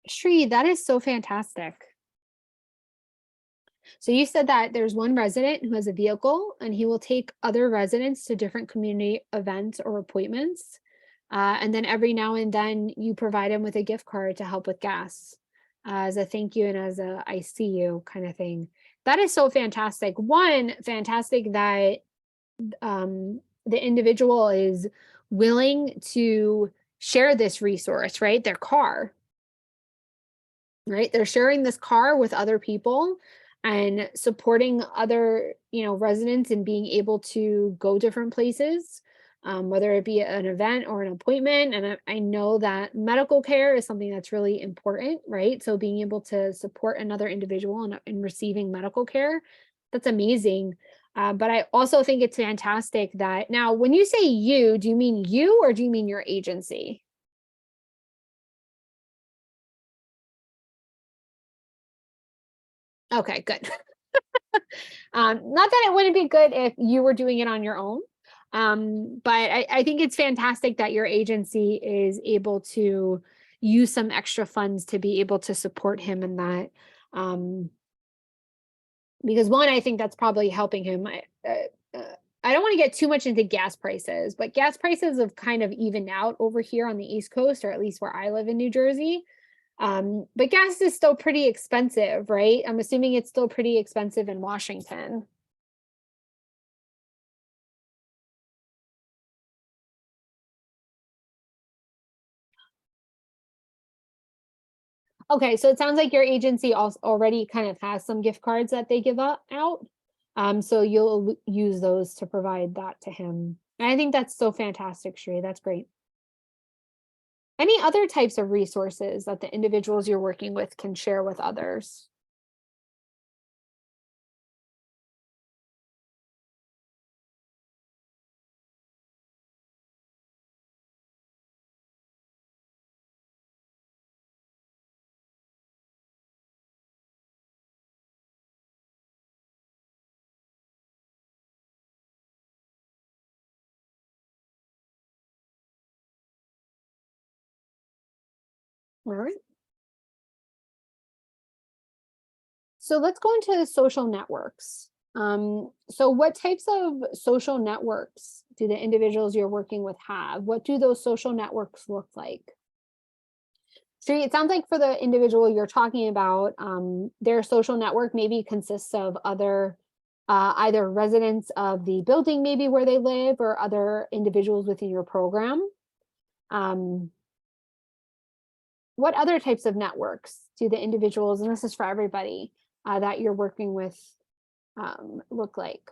A: Shree, that is so fantastic. So you said that there's one resident who has a vehicle and he will take other residents to different community events or appointments. And then every now and then you provide him with a gift card to help with gas, as a thank you and as a I see you kind of thing. That is so fantastic. One, fantastic that the individual is willing to share this resource, right? Their car, right? They're sharing this car with other people and supporting other, residents and being able to go different places, whether it be an event or an appointment. And I know that medical care is something that's really important, right? So being able to support another individual in receiving medical care, that's amazing. But I also think it's fantastic that now, when you say you, do you mean you or do you mean your agency? Okay, good. Not that it wouldn't be good if you were doing it on your own. But I think it's fantastic that your agency is able to use some extra funds to be able to support him in that. Because one, I think that's probably helping him. I don't want to get too much into gas prices, but gas prices have kind of evened out over here on the East Coast, or at least where I live in New Jersey. But gas is still pretty expensive, right? I'm assuming it's still pretty expensive in Washington. Okay, so it sounds like your agency also already kind of has some gift cards that they give out. So you'll use those to provide that to him. And I think that's so fantastic, Shree. That's great. Any other types of resources that the individuals you're working with can share with others? All right. So let's go into social networks. So what types of social networks do the individuals you're working with have? What do those social networks look like? So it sounds like for the individual you're talking about, their social network maybe consists of other, either residents of the building, maybe where they live, or other individuals within your program. Um, what other types of networks do the individuals, and this is for everybody, that you're working with look like?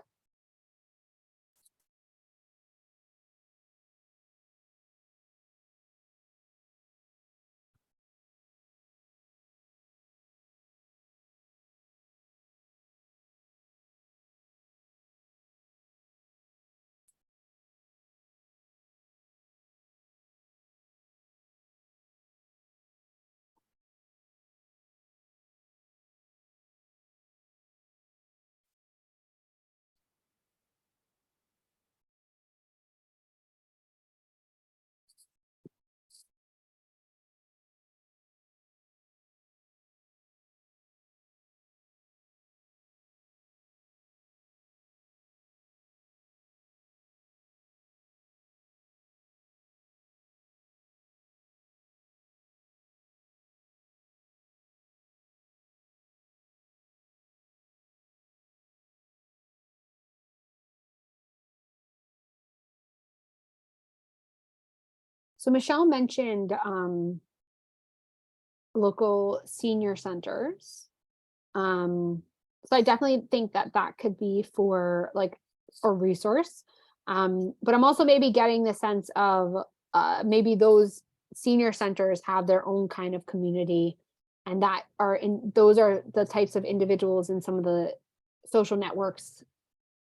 A: So Michelle mentioned local senior centers. So I definitely think that that could be for like a resource. But I'm also maybe getting the sense of maybe those senior centers have their own kind of community, and that are in those are the types of individuals in some of the social networks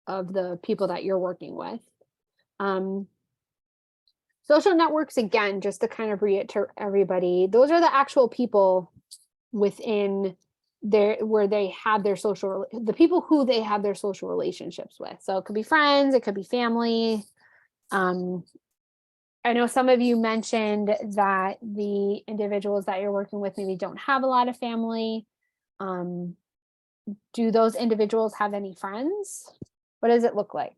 A: of the people that you're working with. Um, Social networks, again, just to kind of reiterate everybody, those are the actual people within their where they have their social the people who they have their social relationships with. So it could be friends, it could be family. um I know some of you mentioned that the individuals that you're working with maybe don't have a lot of family. um do those individuals have any friends? What does it look like?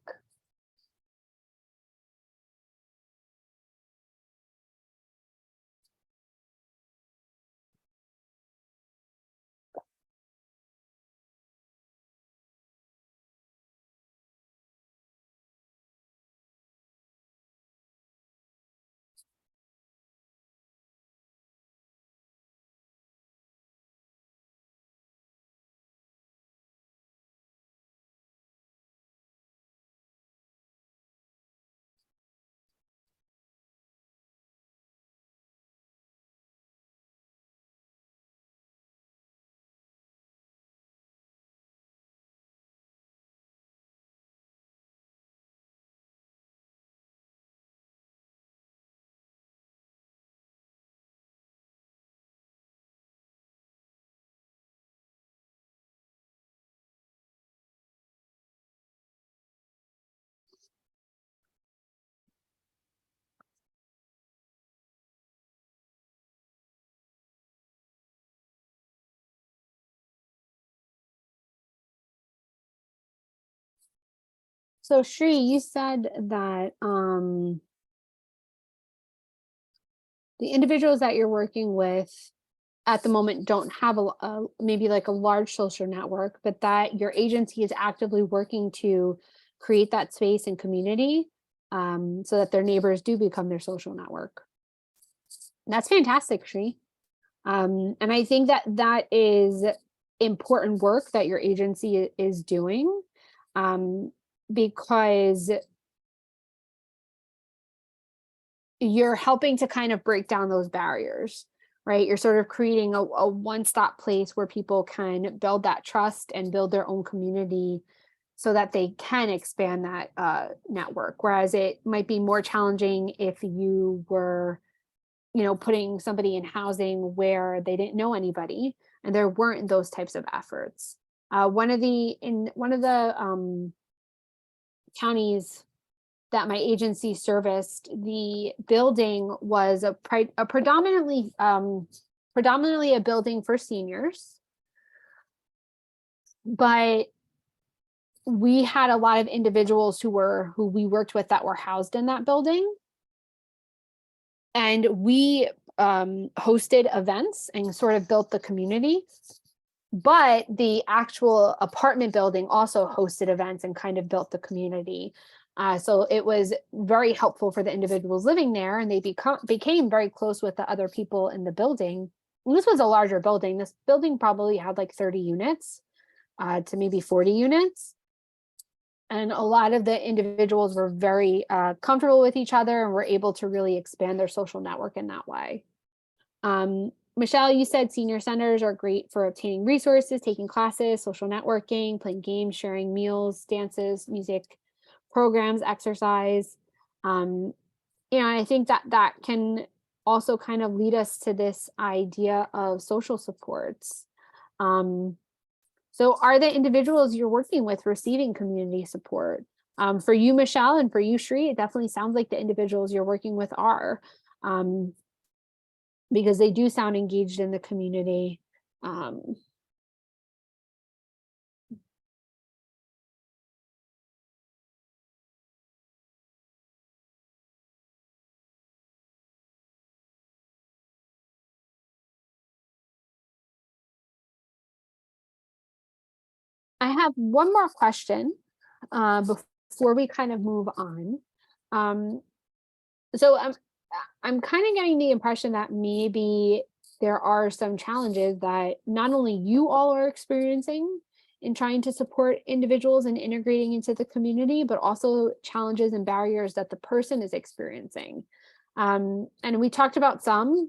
A: So Shri, you said that the individuals that you're working with at the moment don't have maybe like a large social network, but that your agency is actively working to create that space and community, so that their neighbors do become their social network. That's fantastic, Shri. And I think that that is important work that your agency is doing, um, because you're helping to kind of break down those barriers, right? You're sort of creating a one-stop place where people can build that trust and build their own community so that they can expand that network. Whereas it might be more challenging if you were, putting somebody in housing where they didn't know anybody and there weren't those types of efforts. One of the counties that my agency serviced, the building was a predominantly predominantly a building for seniors, but we had a lot of individuals who we worked with that were housed in that building. And we hosted events and sort of built the community. But the actual apartment building also hosted events and kind of built the community. So it was very helpful for the individuals living there, and they became very close with the other people in the building. And this was a larger building. This building probably had like 30 units to maybe 40 units. And a lot of the individuals were very comfortable with each other and were able to really expand their social network in that way. Michelle, you said senior centers are great for obtaining resources, taking classes, social networking, playing games, sharing meals, dances, music, programs, exercise. I think that can also kind of lead us to this idea of social supports. So are the individuals you're working with receiving community support? For you, Michelle, and for you, Shri, it definitely sounds like the individuals you're working with are. Because they do sound engaged in the community. I have one more question before we kind of move on. So I'm kind of getting the impression that maybe there are some challenges that not only you all are experiencing in trying to support individuals and integrating into the community, but also challenges and barriers that the person is experiencing. And we talked about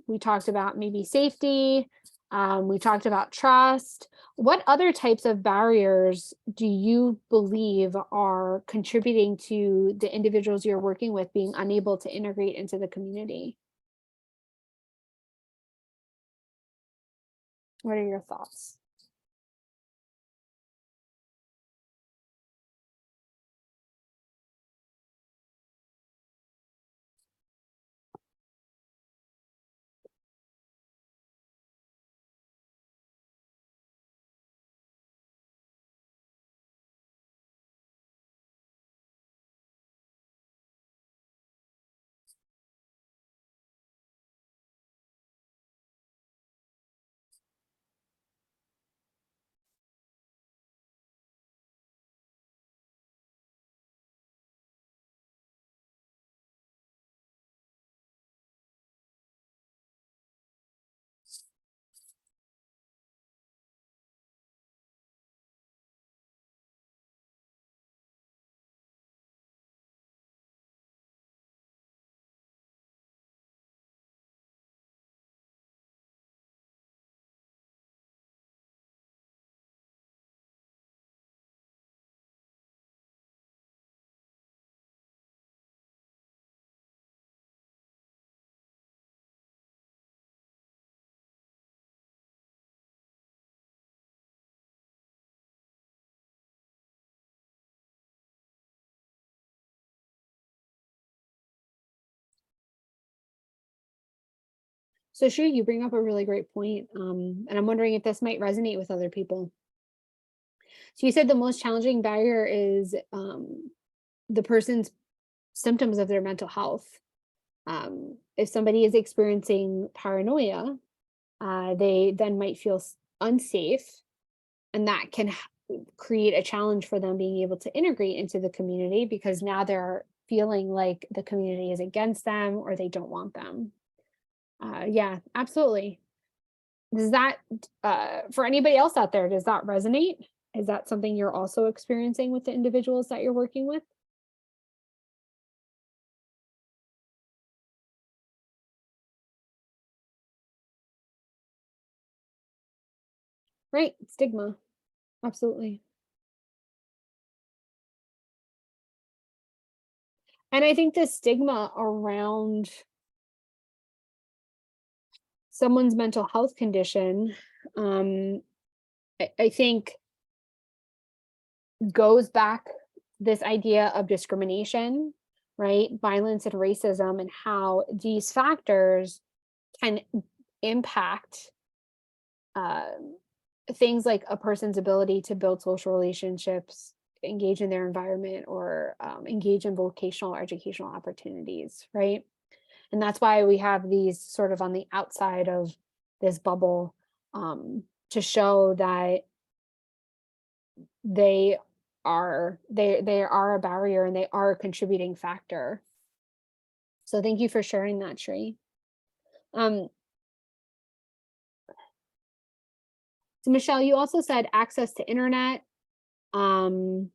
A: we talked about maybe safety, we talked about trust. What other types of barriers do you believe are contributing to the individuals you're working with being unable to integrate into the community? What are your thoughts? So Shri, you bring up a really great point, and I'm wondering if this might resonate with other people. So you said the most challenging barrier is the person's symptoms of their mental health. If somebody is experiencing paranoia, they then might feel unsafe, and that can create a challenge for them being able to integrate into the community because now they're feeling like the community is against them or they don't want them. Yeah, absolutely. Does that, for anybody else out there, does that resonate? Is that something you're also experiencing with the individuals that you're working with? Right, stigma. Absolutely. And I think the stigma around someone's mental health condition, I think goes back this idea of discrimination, right? Violence and racism, and how these factors can impact things like a person's ability to build social relationships, engage in their environment, or engage in vocational or educational opportunities, right? And that's why we have these sort of on the outside of this bubble, to show that they are a barrier and they are a contributing factor. So thank you for sharing that, Sri. So Michelle, you also said access to internet, or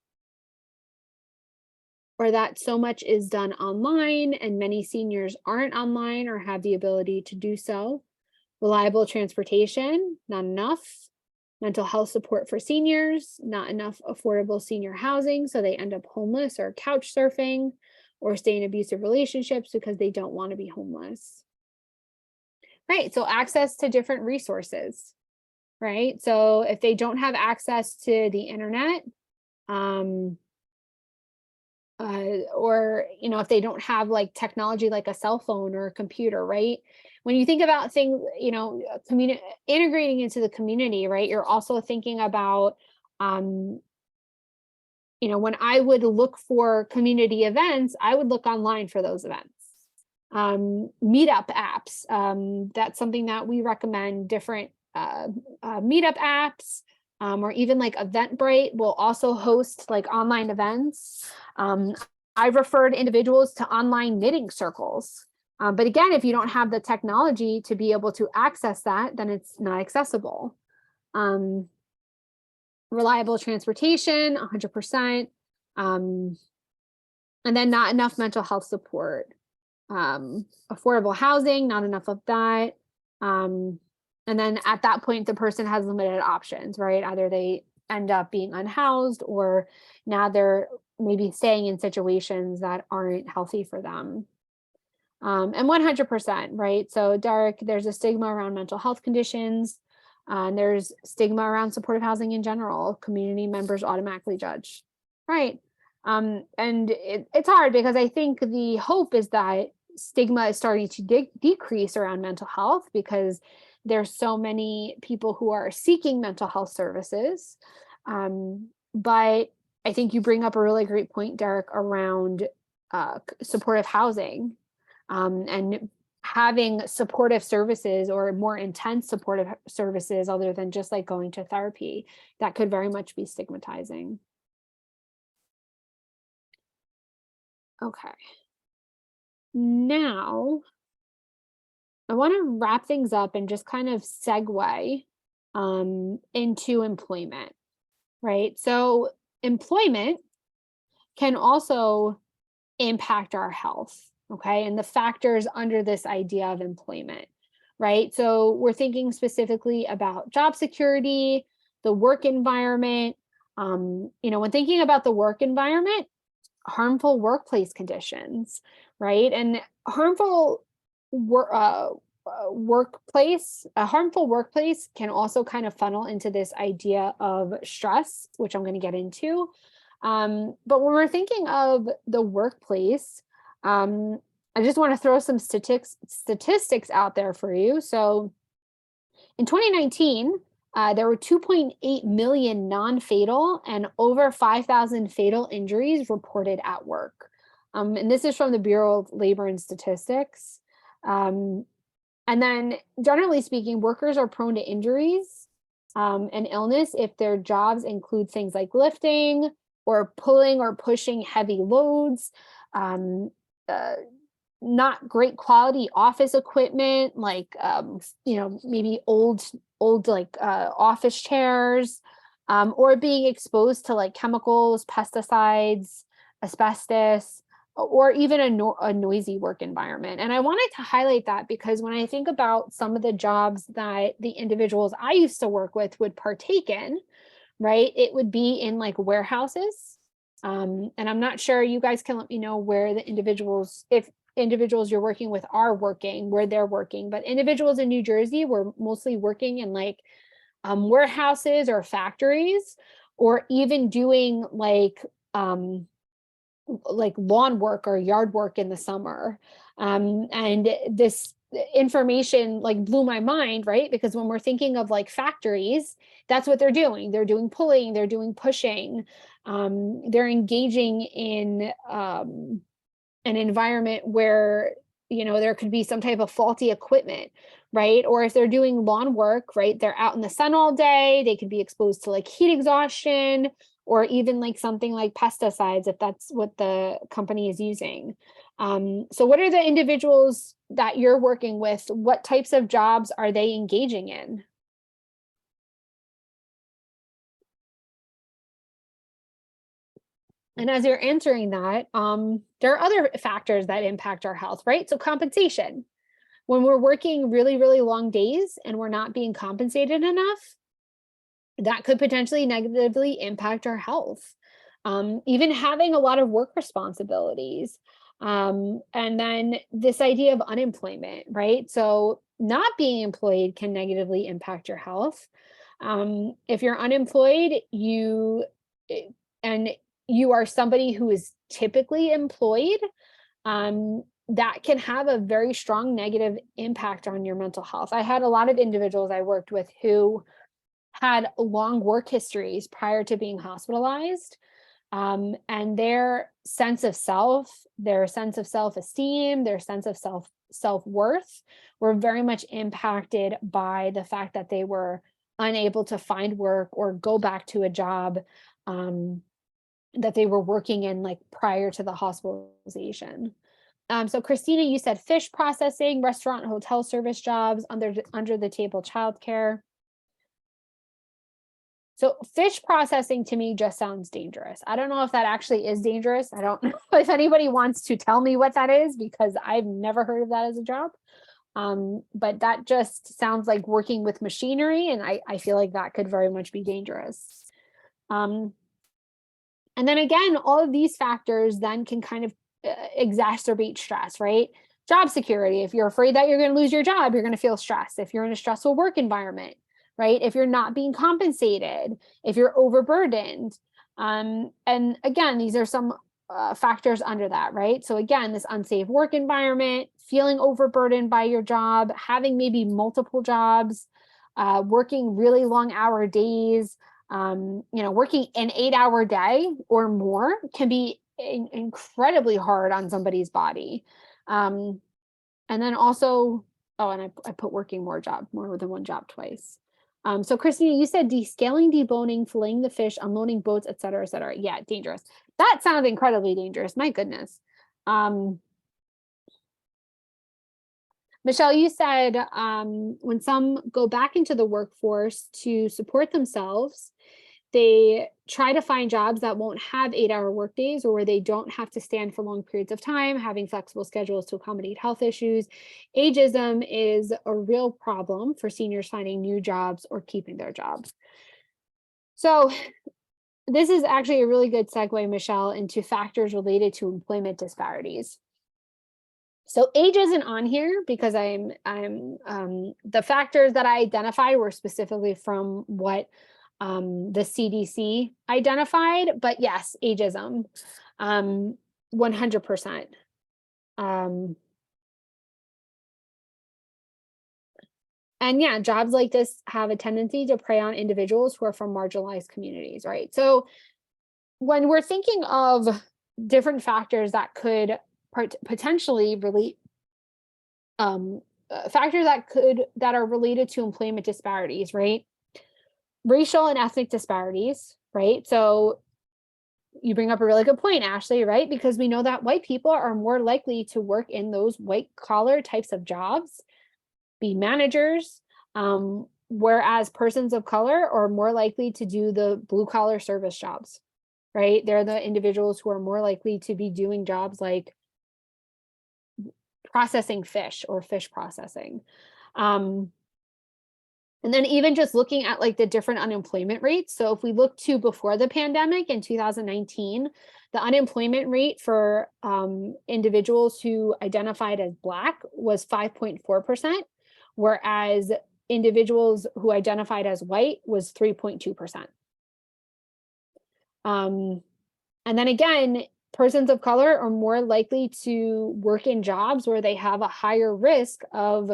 A: that so much is done online and many seniors aren't online or have the ability to do so. Reliable transportation, not enough. Mental health support for seniors, not enough affordable senior housing, so they end up homeless or couch surfing or stay in abusive relationships because they don't want to be homeless. Right, so access to different resources, right? So if they don't have access to the internet, or if they don't have like technology like a cell phone or a computer, right? When you think about things, integrating into the community, right? You're also thinking about, when I would look for community events, I would look online for those events. Meetup apps, that's something that we recommend. Different meetup apps, or even like Eventbrite will also host like online events. I've referred individuals to online knitting circles. But again, if you don't have the technology to be able to access that, then it's not accessible. Reliable transportation, 100%. And then not enough mental health support. Affordable housing, not enough of that. And then at that point, the person has limited options, right? Either they end up being unhoused, or now they're maybe staying in situations that aren't healthy for them. And 100%, right? So Derek, there's a stigma around mental health conditions. And there's stigma around supportive housing in general. Community members automatically judge, right? And it's hard because I think the hope is that stigma is starting to decrease around mental health, because there's so many people who are seeking mental health services. But I think you bring up a really great point, Derek, around supportive housing, and having supportive services or more intense supportive services other than just like going to therapy, that could very much be stigmatizing. Okay. Now, I want to wrap things up and just kind of segue into employment, right? So employment can also impact our health, okay? And the factors under this idea of employment, right? So we're thinking specifically about job security, the work environment. When thinking about the work environment, harmful workplace conditions, right? And harmful workplace, a harmful workplace can also kind of funnel into this idea of stress, which I'm going to get into. But when we're thinking of the workplace, I just want to throw some statistics out there for you. So in 2019, there were 2.8 million non-fatal and over 5,000 fatal injuries reported at work. And this is from the Bureau of Labor and Statistics. And then generally speaking, workers are prone to injuries and illness if their jobs include things like lifting or pulling or pushing heavy loads, not great quality office equipment, like, maybe old like office chairs, or being exposed to like chemicals, pesticides, asbestos, or even a noisy work environment. And I wanted to highlight that because when I think about some of the jobs that the individuals I used to work with would partake in, right, it would be in like warehouses. And I'm not sure, you guys can let me know where the individuals, if individuals you're working with are working, where they're working, but individuals in New Jersey were mostly working in like warehouses or factories, or even doing like lawn work or yard work in the summer. And this information like blew my mind, right? Because when we're thinking of like factories, that's what they're doing. They're doing pulling, they're doing pushing, they're engaging in an environment where, you know, there could be some type of faulty equipment, right? Or if they're doing lawn work, right, they're out in the sun all day, they could be exposed to like heat exhaustion, or even like something like pesticides, if that's what the company is using. So what are the individuals that you're working with? What types of jobs are they engaging in? And as you're answering that, there are other factors that impact our health, right? So compensation. When we're working really, really long days and we're not being compensated enough, that could potentially negatively impact our health. Even having a lot of work responsibilities. And then this idea of unemployment, right? So not being employed can negatively impact your health. If you're unemployed, and you are somebody who is typically employed, that can have a very strong negative impact on your mental health. I had a lot of individuals I worked with who had long work histories prior to being hospitalized. And their sense of self, their sense of self-esteem, their sense of self-worth were very much impacted by the fact that they were unable to find work or go back to a job that they were working in like prior to the hospitalization. So Christina, you said fish processing, restaurant and hotel service jobs, under the table childcare. So fish processing to me just sounds dangerous. I don't know if that actually is dangerous. I don't know if anybody wants to tell me what that is, because I've never heard of that as a job. But that just sounds like working with machinery, and I feel like that could very much be dangerous. And then again, all of these factors then can kind of exacerbate stress, right? Job security. If you're afraid that you're going to lose your job, you're going to feel stressed. If you're in a stressful work environment, right? If you're not being compensated, if you're overburdened. And again, these are some factors under that, right? So again, this unsafe work environment, feeling overburdened by your job, having maybe multiple jobs, working really long hour days, working an 8-hour day or more can be incredibly hard on somebody's body. And then also, and I put working more than one job twice. So Christina, you said descaling, deboning, filleting the fish, unloading boats, et cetera, et cetera. Yeah, dangerous. That sounds incredibly dangerous. My goodness. Michelle, you said when some go back into the workforce to support themselves, they try to find jobs that won't have 8-hour workdays, or where they don't have to stand for long periods of time, having flexible schedules to accommodate health issues. Ageism is a real problem for seniors finding new jobs or keeping their jobs. So this is actually a really good segue, Michelle, into factors related to employment disparities. So age isn't on here because the factors that I identified were specifically from what the CDC identified, but yes, ageism, 100%. And yeah, jobs like this have a tendency to prey on individuals who are from marginalized communities, right? So when we're thinking of different factors that could potentially relate, factors that are related to employment disparities, right? Racial and ethnic disparities, right? So you bring up a really good point, Ashley, right? Because we know that white people are more likely to work in those white collar types of jobs, be managers, whereas persons of color are more likely to do the blue collar service jobs, right? They're the individuals who are more likely to be doing jobs like processing fish or fish processing. And then even just looking at like the different unemployment rates. So if we look to before the pandemic in 2019, the unemployment rate for individuals who identified as Black was 5.4%, whereas individuals who identified as white was 3.2%. And then again, persons of color are more likely to work in jobs where they have a higher risk of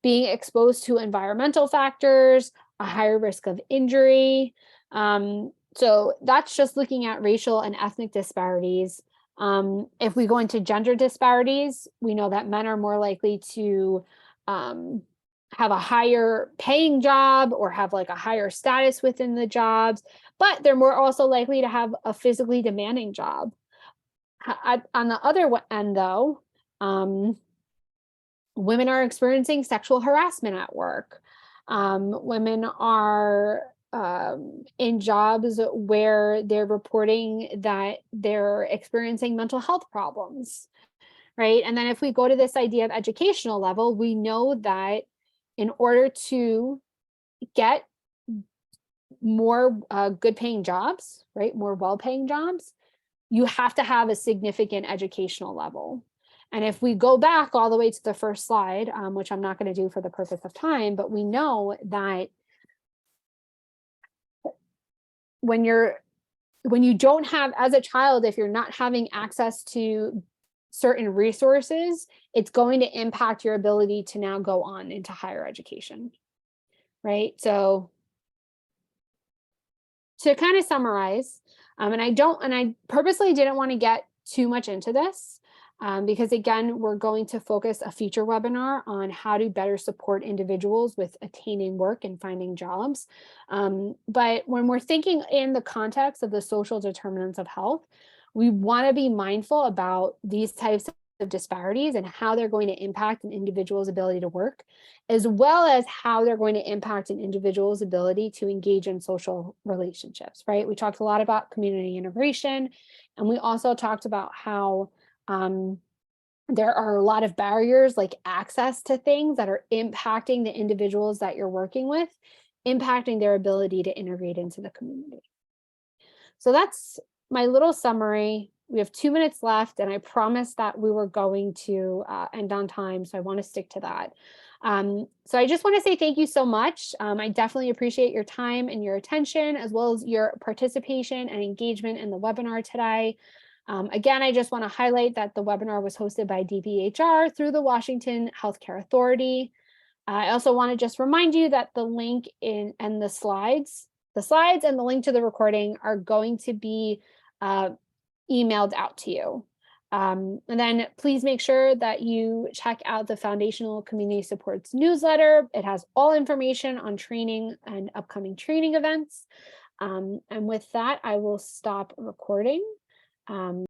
A: being exposed to environmental factors, a higher risk of injury. So that's just looking at racial and ethnic disparities. If we go into gender disparities, we know that men are more likely to have a higher paying job or have like a higher status within the jobs, but they're more also likely to have a physically demanding job. On the other end, though, women are experiencing sexual harassment at work. Women are in jobs where they're reporting that they're experiencing mental health problems, right? And then if we go to this idea of educational level, we know that in order to get more good paying jobs, right, more well-paying jobs, you have to have a significant educational level. And if we go back all the way to the first slide, which I'm not going to do for the purpose of time, but we know that when you don't have, as a child, if you're not having access to certain resources, it's going to impact your ability to now go on into higher education, right? So to kind of summarize, and I purposely didn't want to get too much into this, because again, we're going to focus a future webinar on how to better support individuals with attaining work and finding jobs. But when we're thinking in the context of the social determinants of health, we want to be mindful about these types of disparities and how they're going to impact an individual's ability to work, as well as how they're going to impact an individual's ability to engage in social relationships, right? We talked a lot about community integration, and we also talked about how there are a lot of barriers like access to things that are impacting the individuals that you're working with, impacting their ability to integrate into the community. So that's my little summary. We have 2 minutes left, and I promised that we were going to end on time, so I want to stick to that. So I just want to say thank you so much. I definitely appreciate your time and your attention, as well as your participation and engagement in the webinar today. Again, I just want to highlight that the webinar was hosted by DBHR through the Washington Healthcare Authority. I also want to just remind you that the link and the slides and the link to the recording are going to be emailed out to you. And then please make sure that you check out the Foundational Community Supports newsletter. It has all information on training and upcoming training events. And with that, I will stop recording.